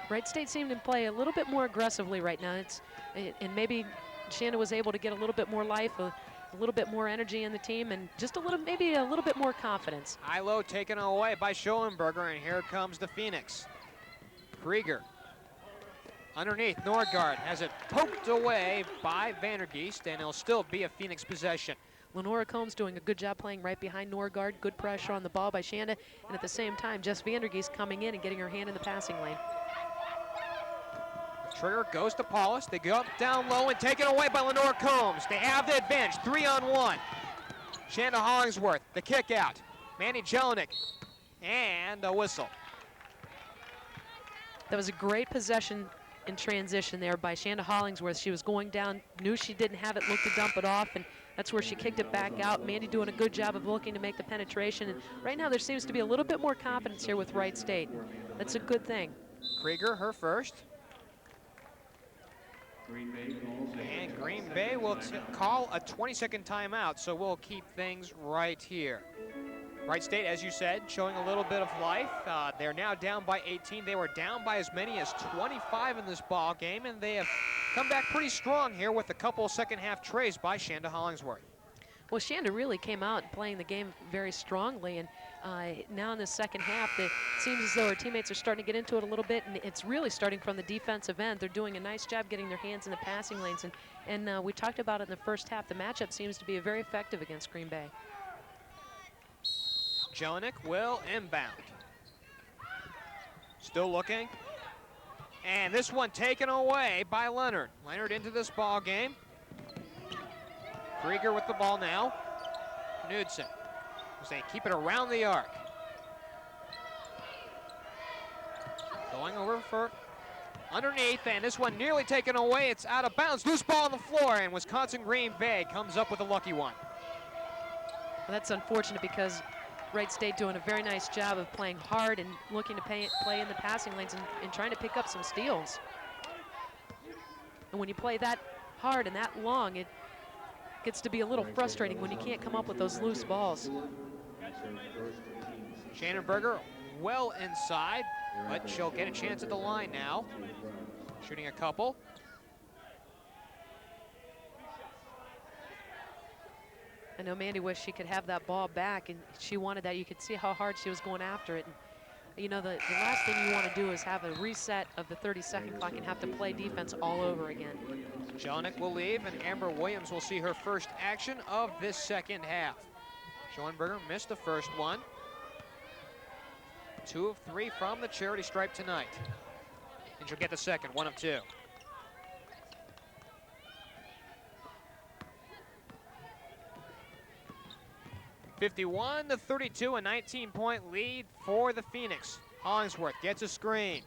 Wright State seemed to play a little bit more aggressively right now. And maybe Shanda was able to get a little bit more life, a little bit more energy in the team, and just maybe a little bit more confidence. High-low taken away by Schoenberger, and here comes the Phoenix. Krieger underneath. Nordgaard has it poked away by Vandergeest, and it'll still be a Phoenix possession. Lenora Combs doing a good job playing right behind Nordgaard. Good pressure on the ball by Shanda, and at the same time, Jess Vandergeest coming in and getting her hand in the passing lane. The trigger goes to Paulus. They go up down low and taken away by Lenora Combs. They have the advantage, 3-on-1. Shanda Hollingsworth, the kick out. Manny Jelinek, and a whistle. That was a great possession in transition there by Shanda Hollingsworth. She was going down, knew she didn't have it, looked to dump it off, and that's where she kicked it back out. Mandy doing a good job of looking to make the penetration. And right now there seems to be a little bit more confidence here with Wright State. That's a good thing. Krieger, her first. And Green Bay will call a 20-second timeout, so we'll keep things right here. Wright State, as you said, showing a little bit of life. They're now down by 18. They were down by as many as 25 in this ball game, and they have come back pretty strong here with a couple second half trays by Shanda Hollingsworth. Well, Shanda really came out playing the game very strongly, and now in the second half, it seems as though our teammates are starting to get into it a little bit, and it's really starting from the defensive end. They're doing a nice job getting their hands in the passing lanes, and we talked about it in the first half. The matchup seems to be very effective against Green Bay. Jelinek will inbound. Still looking. And this one taken away by Leonard. Leonard into this ball game. Krieger with the ball now. Knudsen as they keep it around the arc. Going over for underneath, and this one nearly taken away. It's out of bounds. Loose ball on the floor, and Wisconsin Green Bay comes up with a lucky one. Well, that's unfortunate because Wright State doing a very nice job of playing hard and looking to play in the passing lanes and trying to pick up some steals. And when you play that hard and that long, it gets to be a little frustrating when you can't come up with those loose balls. Shannenberger well inside, but she'll get a chance at the line now. Shooting a couple. I know Mandy wished she could have that ball back, and she wanted that. You could see how hard she was going after it. And, you know, the last thing you want to do is have a reset of the 30-second clock and have to play defense all over again. Jelinek will leave, and Amber Williams will see her first action of this second half. Schoenberger missed the first one. 2 of 3 from the charity stripe tonight. And she'll get the second, 1 of 2. (51-32), a 19-point lead for the Phoenix. Hollingsworth gets a screen.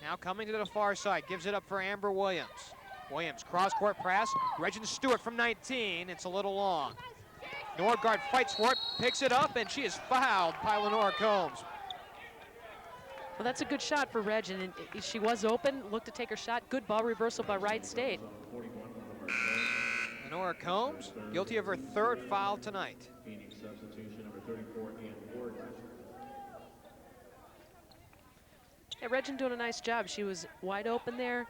Now coming to the far side, gives it up for Amber Williams. Williams, cross-court press. Regin Stewart from 19. It's a little long. Nordgaard fights for it, picks it up, and she is fouled by Lenora Combs. Well, that's a good shot for Regin, and she was open, looked to take her shot. Good ball reversal by Wright State. Lenora Combs, guilty of her 3rd foul tonight. Yeah, Regin doing a nice job. She was wide open there.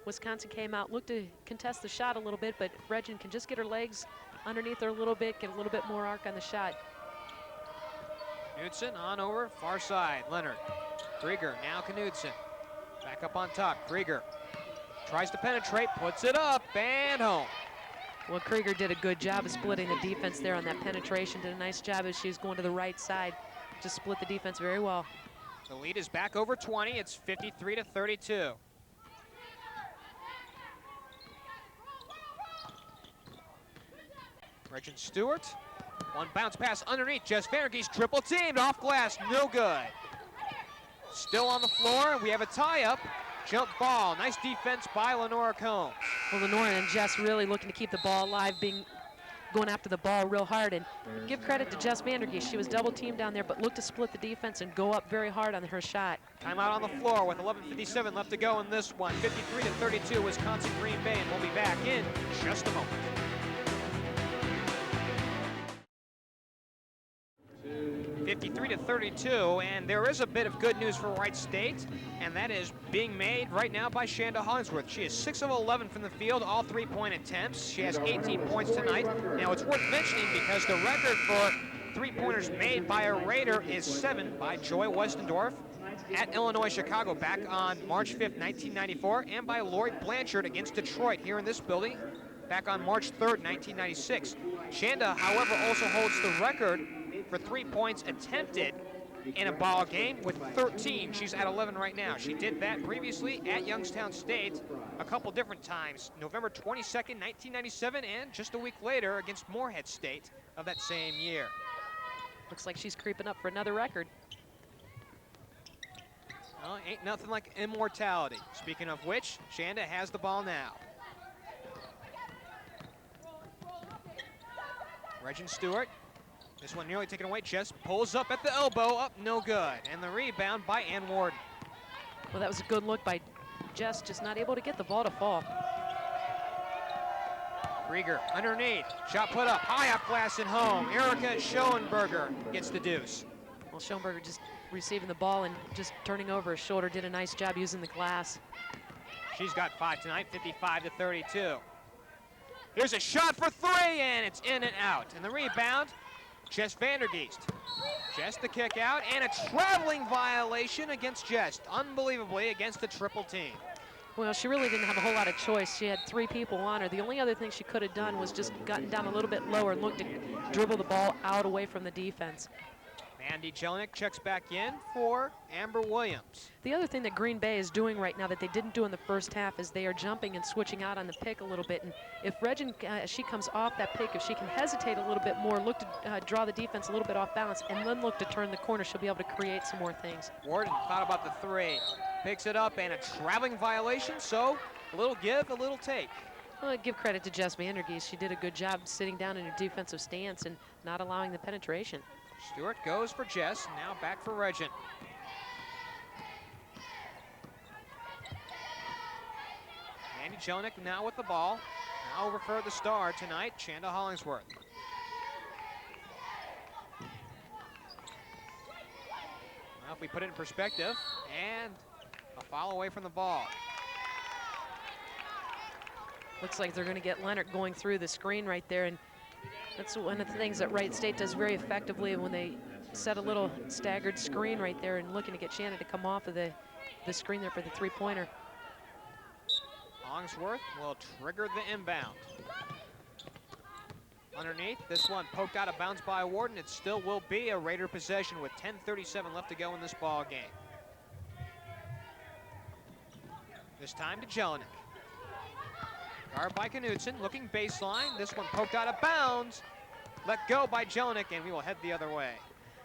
Wisconsin came out, looked to contest the shot a little bit, but Regin can just get her legs underneath her a little bit, get a little bit more arc on the shot. Knudsen on over, far side. Leonard. Krieger, now Knudsen. Back up on top. Krieger tries to penetrate, puts it up, and home. Well, Krieger did a good job of splitting the defense there on that penetration. Did a nice job as she was going to the right side. Just split the defense very well. The lead is back over 20. It's 53-32. Regin Stewart. One bounce pass underneath. Jess Vandergeest triple teamed off glass. No good. Still on the floor. We have a tie-up. Jump ball. Nice defense by Lenora Combs. Well, Lenora and Jess really looking to keep the ball alive, going after the ball real hard. And give credit to Jess Vandergeest. She was double teamed down there, but looked to split the defense and go up very hard on her shot. Timeout on the floor with 11:57 left to go in this one. 53-32, Wisconsin Green Bay, and we'll be back in just a moment. 33-32, and there is a bit of good news for Wright State, and that is being made right now by Shanda Hollingsworth. She is 6 of 11 from the field, all three-point attempts. She has 18 points tonight. Now, it's worth mentioning because the record for three-pointers made by a Raider is 7 by Joy Westendorf at Illinois Chicago back on March 5th, 1994, and by Lori Blanchard against Detroit here in this building back on March 3rd, 1996. Shanda, however, also holds the record for 3 points attempted in a ball game with 13. She's at 11 right now. She did that previously at Youngstown State a couple different times, November 22nd, 1997, and just a week later against Morehead State of that same year. Looks like she's creeping up for another record. Well, ain't nothing like immortality. Speaking of which, Shanda has the ball now. Regin Stewart. This one nearly taken away. Just pulls up at the elbow. Up, no good. And the rebound by Ann Warden. Well, that was a good look by Jess, just not able to get the ball to fall. Krieger underneath. Shot put up. High up glass and home. Erica Schoenberger gets the deuce. Well, Schoenberger just receiving the ball and just turning over his shoulder, did a nice job using the glass. She's got 5 tonight, 55-32. Here's a shot for 3, and it's in and out. And the rebound, Jess Vandergeest. Jess the kick out, and a traveling violation against Jess. Unbelievably, against the triple team. Well, she really didn't have a whole lot of choice. She had 3 people on her. The only other thing she could have done was just gotten down a little bit lower and looked to dribble the ball out away from the defense. Andy Jelinek checks back in for Amber Williams. The other thing that Green Bay is doing right now that they didn't do in the first half is they are jumping and switching out on the pick a little bit. And if Regin, she comes off that pick, if she can hesitate a little bit more, look to draw the defense a little bit off balance, and then look to turn the corner, she'll be able to create some more things. Warden thought about the 3. Picks it up, and a traveling violation, so a little give, a little take. Well, I give credit to Jess Vandergeest. She did a good job sitting down in her defensive stance and not allowing the penetration. Stewart goes for Jess, now back for Regin. Andy Jelinek now with the ball. Now over for the star tonight, Shanda Hollingsworth. Well, if we put it in perspective, and a foul away from the ball. Looks like they're going to get Leonard going through the screen right there, and that's one of the things that Wright State does very effectively when they set a little staggered screen right there and looking to get Shanda to come off of the screen there for the 3-pointer. Hollingsworth will trigger the inbound. Underneath, this one poked out of bounds by Warden. It still will be a Raider possession with 10:37 left to go in this ball game. This time to Jelinek. Guard by Knudsen, looking baseline. This one poked out of bounds. Let go by Jelinek, and we will head the other way.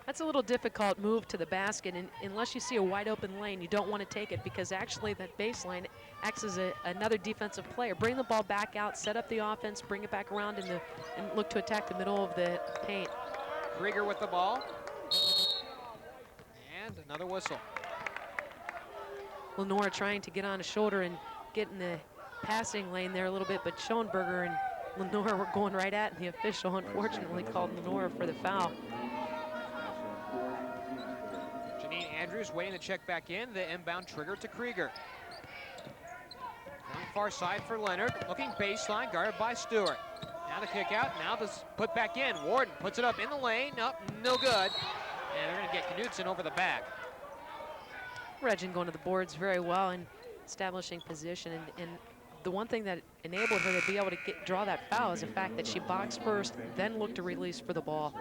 That's a little difficult move to the basket, and unless you see a wide open lane, you don't want to take it because actually that baseline acts as another defensive player. Bring the ball back out, set up the offense, bring it back around and look to attack the middle of the paint. Krieger with the ball. And another whistle. Lenora trying to get on a shoulder and get in the passing lane there a little bit, but Schoenberger and Lenora were going right at, and the official unfortunately called Lenora for the foul. Janine Andrews waiting to check back in. The inbound trigger to Krieger. On the far side for Leonard. Looking baseline, guarded by Stewart. Now the kick out, now this put back in. Warden puts it up in the lane, up, no good. And they're gonna get Knudsen over the back. Regin going to the boards very well and establishing position, and the one thing that enabled her to be able to draw that foul is the fact that she boxed first, then looked to release for the ball.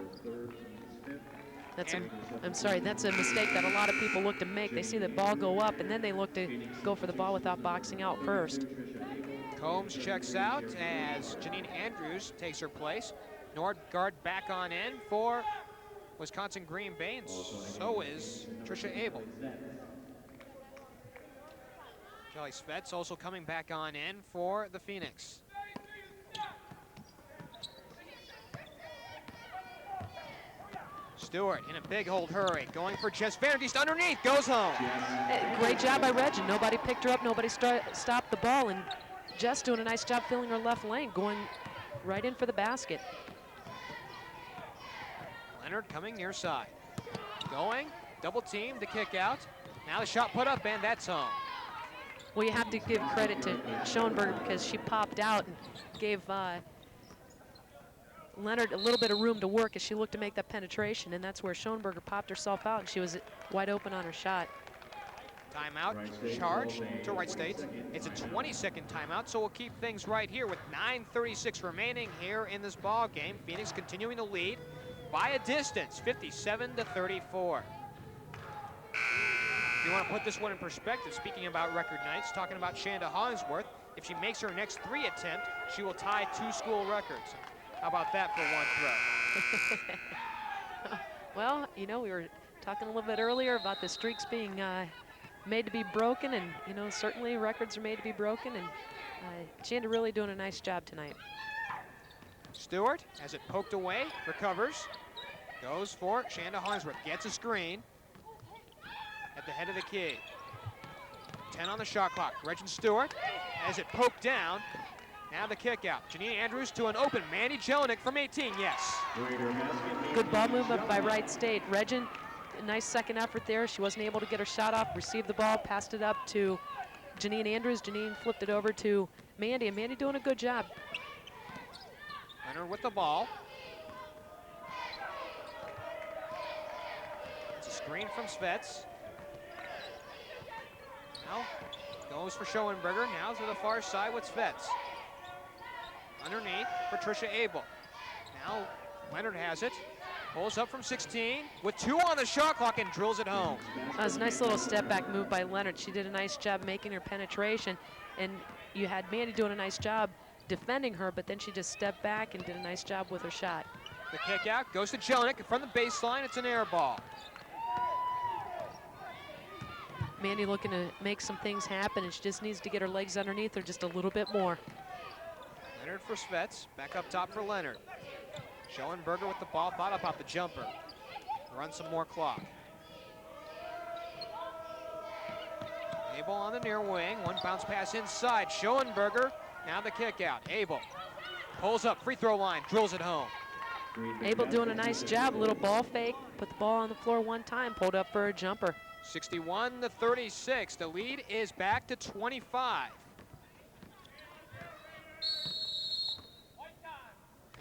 That's that's a mistake that a lot of people look to make. They see the ball go up, and then they look to go for the ball without boxing out first. Combs checks out as Janine Andrews takes her place. Nordgaard back on in for Wisconsin Green Bay, and so is Trisha Abel. Kelly Svets also coming back on in for the Phoenix. Stewart in a big hold hurry, going for Jess Vandergeest underneath, goes home. Great job by Regin. Nobody picked her up, nobody stopped the ball, and Jess doing a nice job filling her left lane, going right in for the basket. Leonard coming near side. Going, double team, the kick out. Now the shot put up, and that's home. Well, you have to give credit to Schoenberger because she popped out and gave Leonard a little bit of room to work as she looked to make that penetration, and that's where Schoenberger popped herself out, and she was wide open on her shot. Timeout, charge to Wright State. It's a 20-second timeout, so we'll keep things right here with 9:36 remaining here in this ball game. Phoenix continuing to lead by a distance, 57-34. If you want to put this one in perspective, speaking about record nights, talking about Shanda Hollingsworth, if she makes her next 3 attempt, she will tie 2 school records. How about that for one throw? Well, you know, we were talking a little bit earlier about the streaks being made to be broken, and, you know, certainly records are made to be broken, and Shanda really doing a nice job tonight. Stewart has it poked away, recovers, goes for Shanda Hollingsworth, gets a screen at the head of the key. 10 on the shot clock. Regin Stewart has it poked down. Now the kick out. Janine Andrews to an open Mandy Jelinek from 18, yes. Good ball movement by Wright State. Regin, a nice second effort there. She wasn't able to get her shot off, received the ball, passed it up to Janine Andrews. Janine flipped it over to Mandy, and Mandy doing a good job. Leonard with the ball. It's a screen from Svets. Now goes for Schoenberger. Now to the far side with Svets. Underneath, Patricia Abel. Now Leonard has it. Pulls up from 16 with 2 on the shot clock and drills it home. That was a nice little step back move by Leonard. She did a nice job making her penetration, and you had Mandy doing a nice job defending her, but then she just stepped back and did a nice job with her shot. The kick out goes to Jelinek from the baseline. It's an air ball. Mandy looking to make some things happen, and she just needs to get her legs underneath her just a little bit more. Leonard for Svets, back up top for Leonard. Schoenberger with the ball, thought about the jumper. Run some more clock. Abel on the near wing, 1 bounce pass inside. Schoenberger, now the kick out. Abel pulls up, free throw line, drills it home. Abel doing a nice job, a little ball fake, put the ball on the floor 1 time, pulled up for a jumper. 61-36, the lead is back to 25.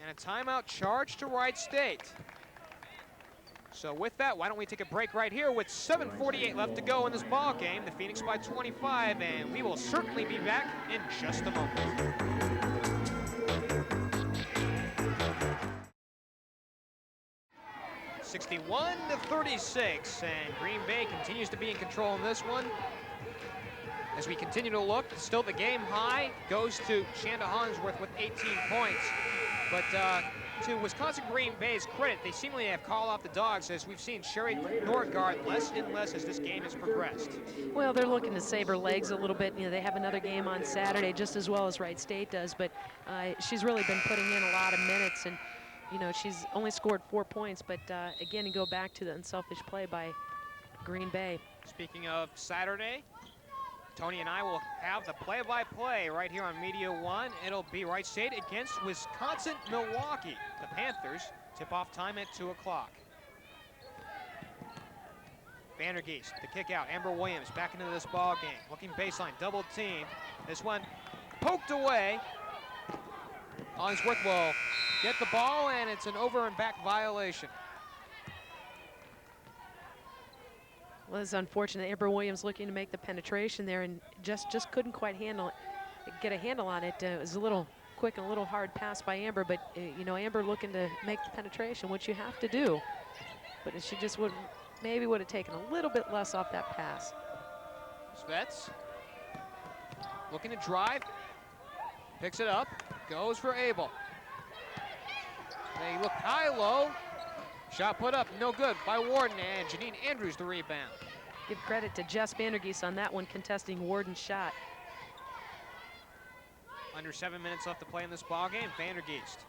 And a timeout charge to Wright State. So with that, why don't we take a break right here with 7:48 left to go in this ball game. The Phoenix by 25, and we will certainly be back in just a moment. (61-36), and Green Bay continues to be in control in this one. As we continue to look, still the game high goes to Shanda Hollingsworth with 18 points. But to Wisconsin Green Bay's credit, they seemingly have called off the dogs as we've seen Sherry Norgard less and less as this game has progressed. Well, they're looking to save her legs a little bit. You know, they have another game on Saturday just as well as Wright State does, but she's really been putting in a lot of minutes, and you know, she's only scored 4 points, but again, you go back to the unselfish play by Green Bay. Speaking of Saturday, Toni and I will have the play-by-play right here on Media One. It'll be Wright State against Wisconsin-Milwaukee. The Panthers tip-off time at 2 o'clock. Vandergeest, the kick out. Amber Williams back into this ball game. Looking baseline, double team. This one poked away. Hollingsworth will get the ball, and it's an over and back violation. Well, it's unfortunate. Amber Williams looking to make the penetration there and just couldn't quite get a handle on it. It was a little quick and a little hard pass by Amber, but you know, Amber looking to make the penetration, which you have to do. But she just maybe would have taken a little bit less off that pass. Svets looking to drive, picks it up, goes for Abel. They look high-low. Shot put up, no good by Warden, and Janine Andrews the rebound. Give credit to Jess Vandergeest on that one, contesting Warden's shot. Under 7 minutes left to play in this ball game. Vandergeest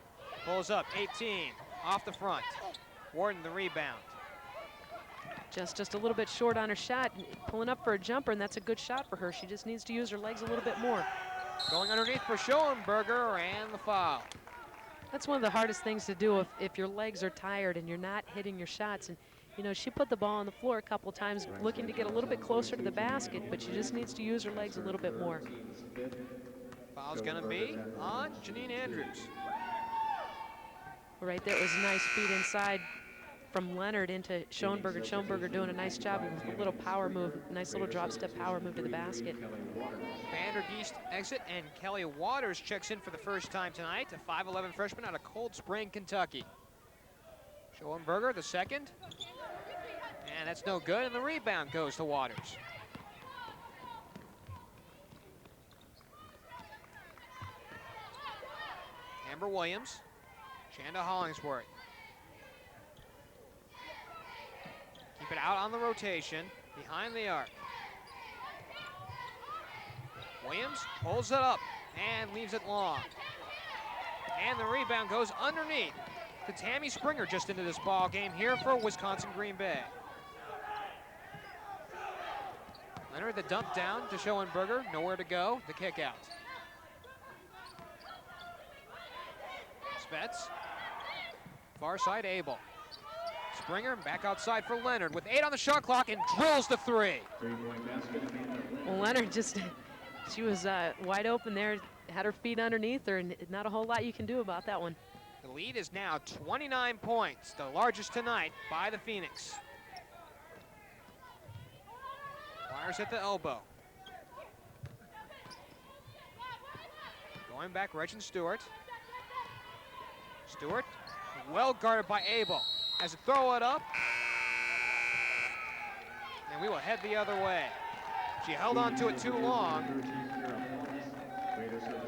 pulls up, 18, off the front. Warden the rebound. Just a little bit short on her shot, pulling up for a jumper, and that's a good shot for her. She just needs to use her legs a little bit more. Going underneath for Schoenberger, and the foul. That's one of the hardest things to do if your legs are tired and you're not hitting your shots. And You know, she put the ball on the floor a couple times looking to get a little bit closer to the basket, but she just needs to use her legs a little bit more. Foul's going to be on Janine Andrews. Right there, it was a nice feed inside from Leonard into Schoenberger. Schoenberger doing a nice job of a little power move, nice little drop step power move to the basket. Vandergeest exit, and Kelly Waters checks in for the first time tonight, a 5'11 freshman out of Cold Spring, Kentucky. Schoenberger, the second. And that's no good, and the rebound goes to Waters. Amber Williams, Shanda Hollingsworth. Keep it out on the rotation, behind the arc. Williams pulls it up and leaves it long. And the rebound goes underneath to Tammy Springer just into this ball game here for Wisconsin Green Bay. Leonard, the dump down to Schoenberger, nowhere to go, the kick out. Spets, far side Abel. Springer back outside for Leonard with 8 on the shot clock and drills the three. Well, Leonard just, she was wide open there, had her feet underneath her, and not a whole lot you can do about that one. The lead is now 29 points, the largest tonight by the Phoenix. Wires at the elbow. Going back, Regin Stewart. Stewart, well guarded by Abel. Has to throw it up. And we will head the other way. She held on to it too long.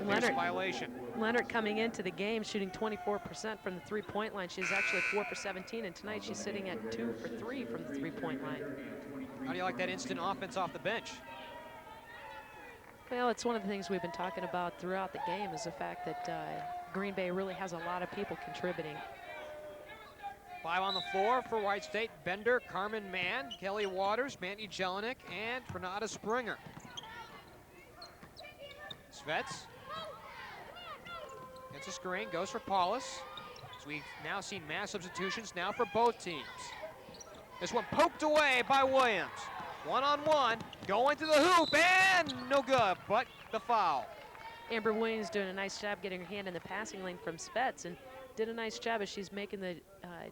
Violation. Leonard coming into the game shooting 24% from the three-point line. She's actually 4 for 17, and tonight she's sitting at 2 for 3 from the three-point line. How do you like that instant offense off the bench? Well, it's one of the things we've been talking about throughout the game is the fact that Green Bay really has a lot of people contributing. 5 on the floor for Wright State. Bender, Carmen Mann, Kelly Waters, Mandy Jelinek, and Renata Springer. Svets gets a screen, goes for Paulus. So we've now seen mass substitutions now for both teams. This one poked away by Williams. One-on-one, going to the hoop, and no good, but the foul. Amber Williams doing a nice job getting her hand in the passing lane from Spets, and did a nice job as she's making the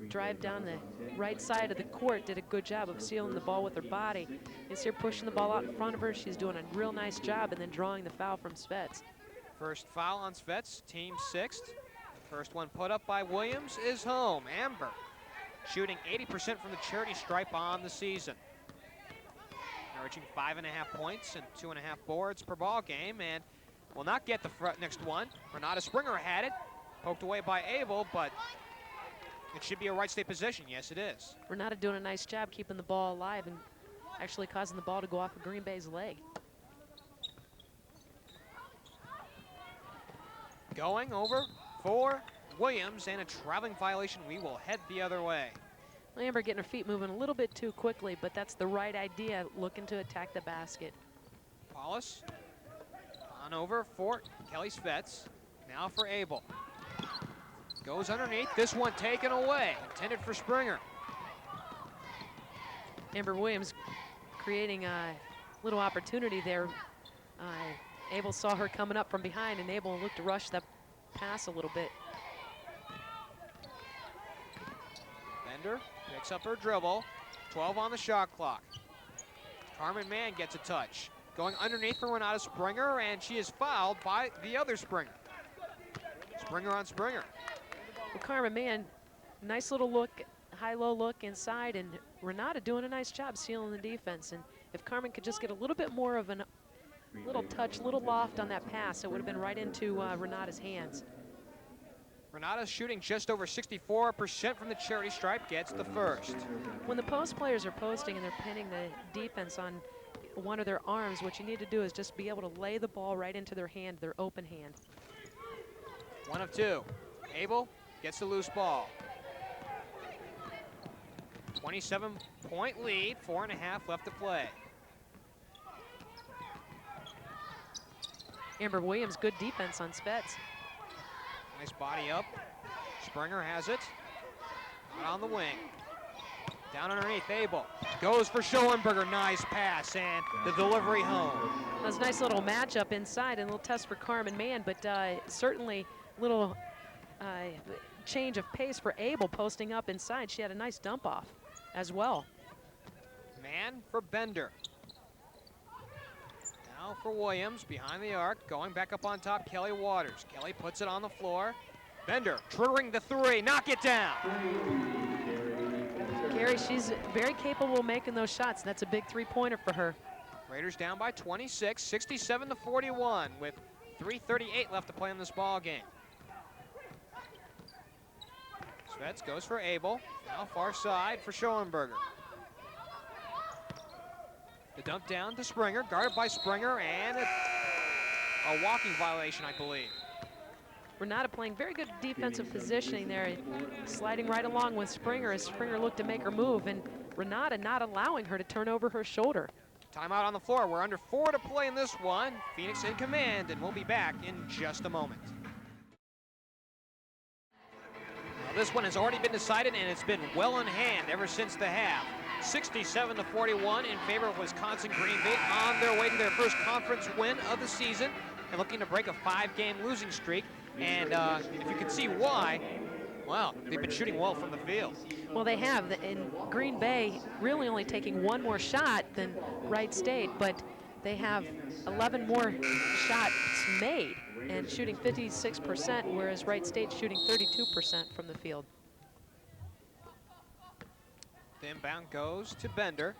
drive down the right side of the court. Did a good job of sealing the ball with her body. You see her pushing the ball out in front of her. She's doing a real nice job and then drawing the foul from Spets. First foul on Svets, team 6th. The first one put up by Williams is home. Amber shooting 80% from the charity stripe on the season. Averaging 5.5 points and 2.5 boards per ball game, and will not get the next one. Renata Springer had it, poked away by Abel, but it should be a Wright State possession. Yes, it is. Renata doing a nice job keeping the ball alive and actually causing the ball to go off of Green Bay's leg. Going over for Williams, and a traveling violation. We will head the other way. Amber getting her feet moving a little bit too quickly, but that's the right idea, looking to attack the basket. Paulus on over for Kelly Svets. Now for Abel. Goes underneath. This one taken away. Intended for Springer. Amber Williams creating a little opportunity there. Abel saw her coming up from behind, and Abel looked to rush that pass a little bit. Bender picks up her dribble. 12 on the shot clock. Carmen Mann gets a touch. Going underneath for Renata Springer, and she is fouled by the other Springer. Springer on Springer. Well, Carmen Mann, nice little look, high-low look inside, and Renata doing a nice job sealing the defense. And if Carmen could just get a little bit more of a little touch, little loft on that pass, it would have been right into Renata's hands. Renata's shooting just over 64% from the charity stripe, gets the first. When the post players are posting and they're pinning the defense on one of their arms, what you need to do is just be able to lay the ball right into their hand, their open hand. 1 of 2. Abel gets the loose ball. 27-point lead, 4.5 left to play. Amber Williams, good defense on Spets. Nice body up. Springer has it. Out on the wing. Down underneath, Abel. Goes for Schoenberger, nice pass, and the delivery home. That was a nice little matchup inside, and a little test for Carmen Mann, but certainly little change of pace for Abel posting up inside. She had a nice dump off as well. Mann for Bender. Now for Williams, behind the arc, going back up on top, Kelly Waters. Kelly puts it on the floor. Bender triggering the three, knock it down. Gary, she's very capable of making those shots. That's a big three-pointer for her. Raiders down by 26, 67-41, with 3:38 left to play in this ball game. Svets goes for Abel, now far side for Schoenberger. The dump down to Springer, guarded by Springer, and a walking violation, I believe. Renata playing very good defensive positioning there, sliding right along with Springer as Springer looked to make her move, and Renata not allowing her to turn over her shoulder. Timeout on the floor. We're under 4 to play in this one. Phoenix in command, and we'll be back in just a moment. Well, this one has already been decided, and it's been well in hand ever since the half. 67-41 in favor of Wisconsin Green Bay, on their way to their first conference win of the season and looking to break a 5-game losing streak. And if you can see why, well, they've been shooting well from the field. Well, they have. In Green Bay, really only taking one more shot than Wright State, but they have 11 more shots made and shooting 56%, whereas Wright State's shooting 32% from the field. The inbound goes to Bender.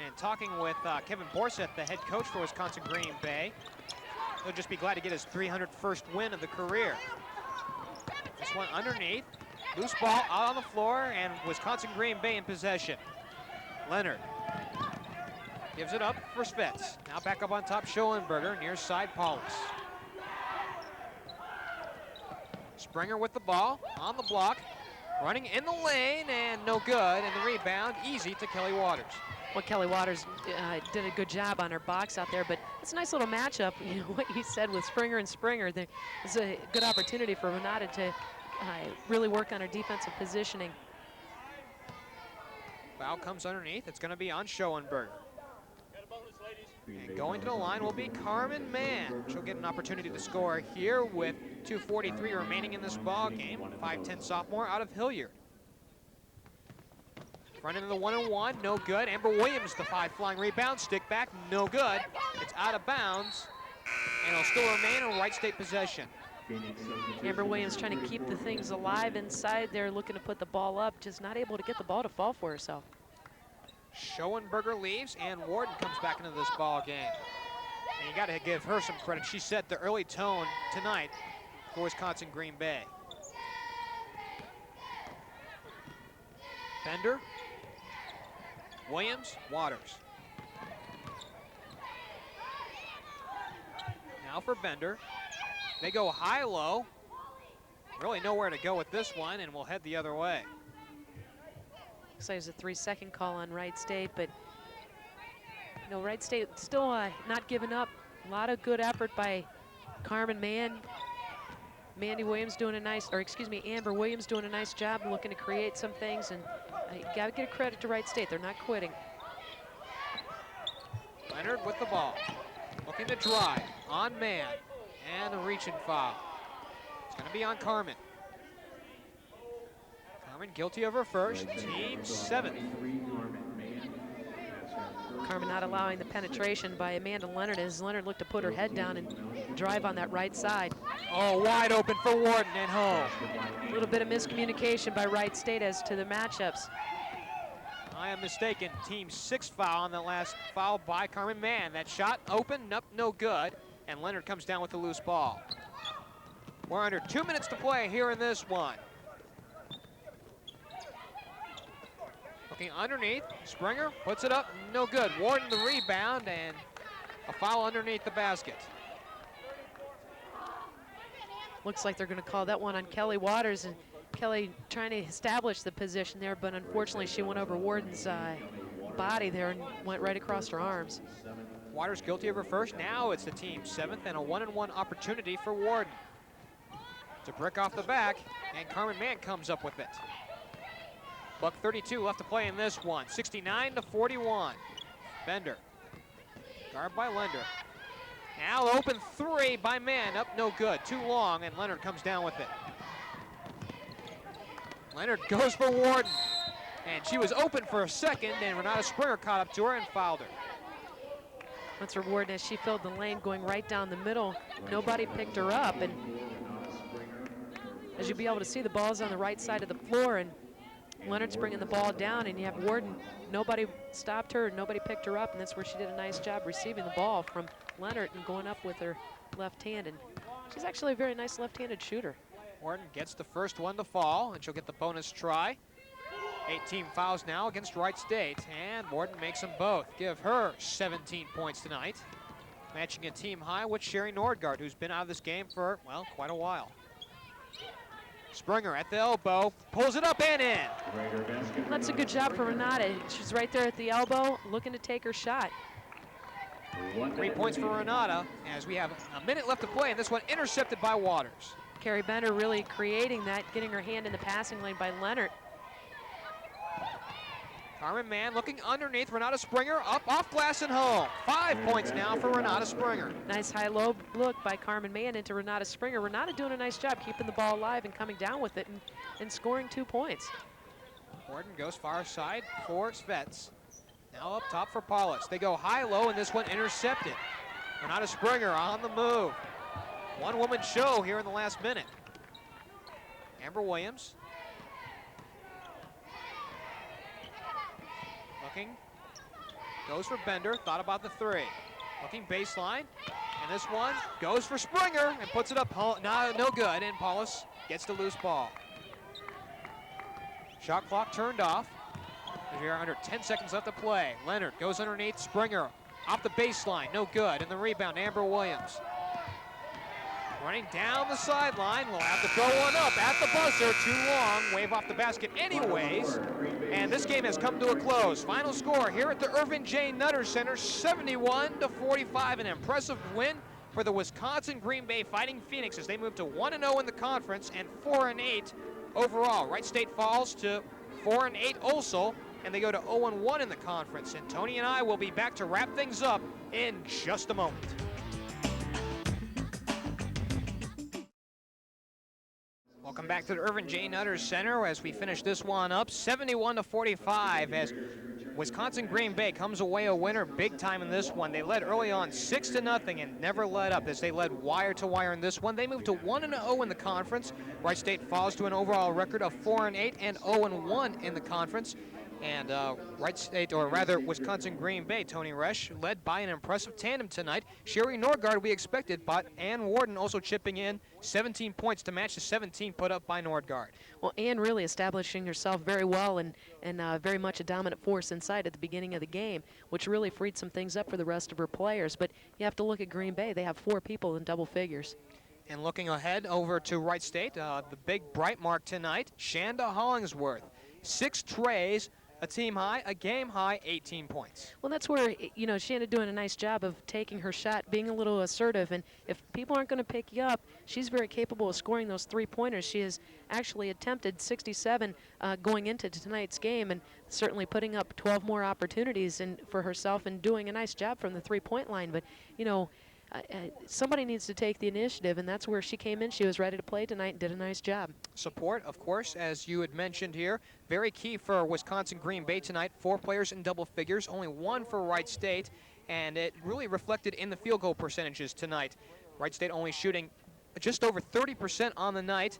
And talking with Kevin Borseth, the head coach for Wisconsin Green Bay, he'll just be glad to get his 301st win of the career. This one underneath, loose ball out on the floor, and Wisconsin Green Bay in possession. Leonard gives it up for Svets. Now back up on top, Schoenberger, near side Paulus. Springer with the ball, on the block, running in the lane, and no good, and the rebound easy to Kelly Waters. Well, Kelly Waters did a good job on her box out there, but it's a nice little matchup. You know, what you said with Springer and Springer, there's a good opportunity for Renata to really work on her defensive positioning. Foul comes underneath. It's going to be on Schoenberger. And going to the line will be Carmen Mann. She'll get an opportunity to score here with 2:43 remaining in this ball game. 5'10" sophomore out of Hilliard. Front into the 1-on-1, no good. Amber Williams, the 5 flying rebound, stick back, no good. It's out of bounds, and it'll still remain a Wright State possession. Amber Williams trying to keep the things alive inside there, looking to put the ball up, just not able to get the ball to fall for herself. Schoenberger leaves, and Warden comes back into this ball game. And you got to give her some credit. She set the early tone tonight for Wisconsin Green Bay. Bender, Williams, Waters. Now for Bender. They go high-low. Really nowhere to go with this one, and we'll head the other way. Looks like there's a 3-second call on Wright State, but you know, Wright State still not giving up. A lot of good effort by Carmen Mann. Amber Williams doing a nice job looking to create some things, and you got to give credit to Wright State. They're not quitting. Leonard with the ball, looking to drive on Mann, and a reaching foul. It's going to be on Carmen. Carmen guilty of her first, team 7th. Carmen not allowing the penetration by Amanda Leonard as Leonard looked to put her head down and drive on that right side. Oh, wide open for Warden and home. A little bit of miscommunication by Wright State as to the matchups. I am mistaken. Team 6 foul on the last foul by Carmen Mann. That shot open, nope, no good. And Leonard comes down with the loose ball. We're under 2 minutes to play here in this one. Looking underneath, Springer puts it up, no good. Warden the rebound, and a foul underneath the basket. Looks like they're going to call that one on Kelly Waters, and Kelly trying to establish the position there, but unfortunately she went over Warden's body there and went right across her arms. Waters guilty of her first. Now it's the team 7th and a 1-on-1 opportunity for Warden. To brick off the back, and Carmen Mann comes up with it. Buck 32 left to play in this one. 69-41. Bender. Guard by Lender. Now open three by Mann. Up no good. Too long, and Leonard comes down with it. Leonard goes for Warden. And she was open for a second, and Renata Springer caught up to her and fouled her. That's her Warden as she filled the lane going right down the middle. Nobody picked her up, and as you'll be able to see, the ball's on the right side of the floor, and Leonard's bringing the ball down, and you have Warden. Nobody stopped her, nobody picked her up, and that's where she did a nice job receiving the ball from Leonard and going up with her left hand. And she's actually a very nice left-handed shooter. Warden gets the first one to fall, and she'll get the bonus try. 8 fouls now against Wright State, and Warden makes them both. Give her 17 points tonight. Matching a team high with Sherry Nordgaard, who's been out of this game for, well, quite a while. Springer at the elbow, pulls it up and in. That's a good job for Renata. She's right there at the elbow, looking to take her shot. 3 points for Renata, as we have a minute left to play, and this one intercepted by Waters. Carrie Bender really creating that, getting her hand in the passing lane by Leonard. Carmen Mann looking underneath Renata Springer, up off glass and home. 5 points now for Renata Springer. Nice high-low look by Carmen Mann into Renata Springer. Renata doing a nice job keeping the ball alive and coming down with it and scoring 2 points. Warden goes far side for Svets. Now up top for Paulus. They go high-low, and this one intercepted. Renata Springer on the move. One-woman show here in the last minute. Amber Williams. Looking, goes for Bender, thought about the three. Looking baseline, and this one goes for Springer and puts it up, no good, and Paulus gets the loose ball. Shot clock turned off. We're under 10 seconds left to play. Leonard goes underneath Springer, off the baseline, no good, and the rebound, Amber Williams. Running down the sideline, we'll have to throw one up at the buzzer, too long, wave off the basket anyways. And this game has come to a close. Final score here at the Irvin J. Nutter Center, 71-45, an impressive win for the Wisconsin Green Bay Fighting Phoenix as they move to 1-0 in the conference and 4-8 overall. Wright State falls to 4-8 also, and they go to 0-1 in the conference. And Tony and I will be back to wrap things up in just a moment. Welcome back to the Irvin J. Nutter Center as we finish this one up, 71-45 as Wisconsin Green Bay comes away a winner big time in this one. They led early on 6-0 and never let up as they led wire to wire in this one. They moved to 1-0 in the conference. Wright State falls to an overall record of 4-8 and 0-1 in the conference. And Wright State, or rather Wisconsin Green Bay, Toni Roesch, led by an impressive tandem tonight. Sherry Nordgaard, we expected, but Ann Warden also chipping in 17 points to match the 17 put up by Nordgaard. Well, Ann really establishing herself very well and very much a dominant force inside at the beginning of the game, which really freed some things up for the rest of her players. But you have to look at Green Bay. They have 4 people in double figures. And looking ahead over to Wright State, the big bright mark tonight, Shanda Hollingsworth. 6 trays, a team high, a game high, 18 points. Well, that's where, you know, Shanda doing a nice job of taking her shot, being a little assertive, and if people aren't going to pick you up, she's very capable of scoring those 3-pointers. She has actually attempted 67 going into tonight's game, and certainly putting up 12 more opportunities for herself and doing a nice job from the 3-point line. But, you know, somebody needs to take the initiative, and that's where she came in. She was ready to play tonight and did a nice job. Support, of course, as you had mentioned here, very key for Wisconsin Green Bay tonight. 4 players in double figures, only 1 for Wright State, and it really reflected in the field goal percentages tonight. Wright State only shooting just over 30% on the night.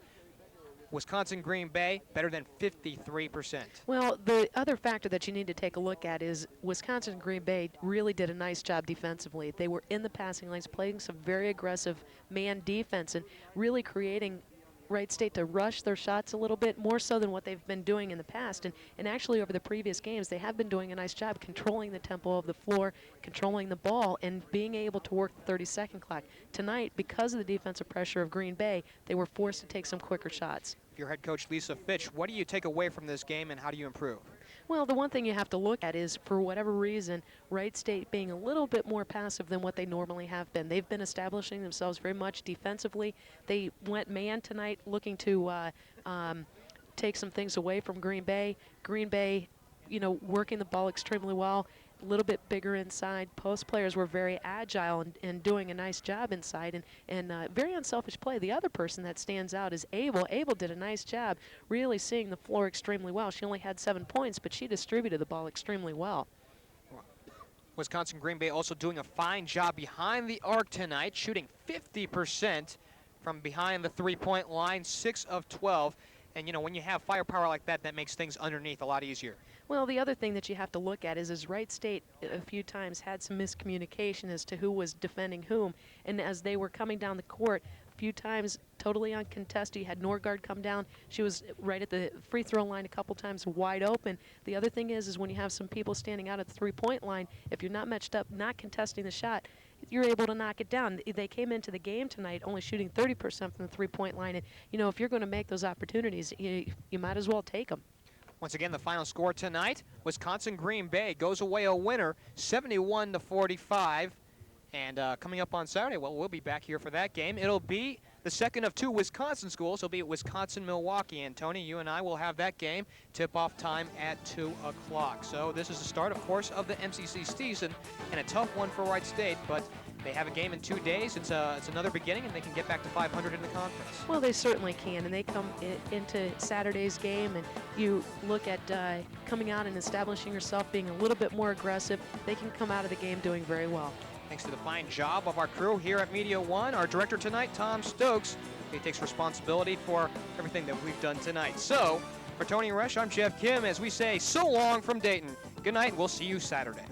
Wisconsin Green Bay better than 53%. Well, the other factor that you need to take a look at is Wisconsin Green Bay really did a nice job defensively. They were in the passing lanes, playing some very aggressive man defense and really creating Wright State to rush their shots a little bit more so than what they've been doing in the past. And actually over the previous games, they have been doing a nice job controlling the tempo of the floor, controlling the ball, and being able to work the 30-second clock. Tonight, because of the defensive pressure of Green Bay, they were forced to take some quicker shots. Your head coach, Lisa Fitch, what do you take away from this game and how do you improve? Well, the one thing you have to look at is, for whatever reason, Wright State being a little bit more passive than what they normally have been. They've been establishing themselves very much defensively. They went man tonight, looking to take some things away from Green Bay. Green Bay, working the ball extremely well. A little bit bigger inside. Post players were very agile and doing a nice job inside, and very unselfish play. The other person that stands out is Abel. Abel did a nice job really seeing the floor extremely well. She only had 7 points, but she distributed the ball extremely well. Wisconsin Green Bay also doing a fine job behind the arc tonight, shooting 50% from behind the three-point line, 6 of 12. And, when you have firepower like that, that makes things underneath a lot easier. Well, the other thing that you have to look at is Wright State a few times had some miscommunication as to who was defending whom. And as they were coming down the court, a few times totally uncontested. You had Norgard come down. She was right at the free throw line a couple times, wide open. The other thing is when you have some people standing out at the three-point line, if you're not matched up, not contesting the shot, you're able to knock it down. They came into the game tonight only shooting 30% from the three-point line. And, if you're going to make those opportunities, you might as well take them. Once again, the final score tonight, Wisconsin Green Bay goes away a winner, 71-45. And coming up on Saturday, well, we'll be back here for that game. It'll be the second of 2 Wisconsin schools. It'll be at Wisconsin-Milwaukee. And, Tony, you and I will have that game. Tip-off time at 2 o'clock. So this is the start, of course, of the MCC season, and a tough one for Wright State. But they have a game in 2 days. It's another beginning, and they can get back to 500 in the conference. Well, they certainly can, and they come into Saturday's game, and you look at coming out and establishing yourself, being a little bit more aggressive. They can come out of the game doing very well. Thanks to the fine job of our crew here at Media One. Our director tonight, Tom Stokes, he takes responsibility for everything that we've done tonight. So, for Toni Roesch, I'm Geoff Kim, as we say so long from Dayton. Good night, we'll see you Saturday.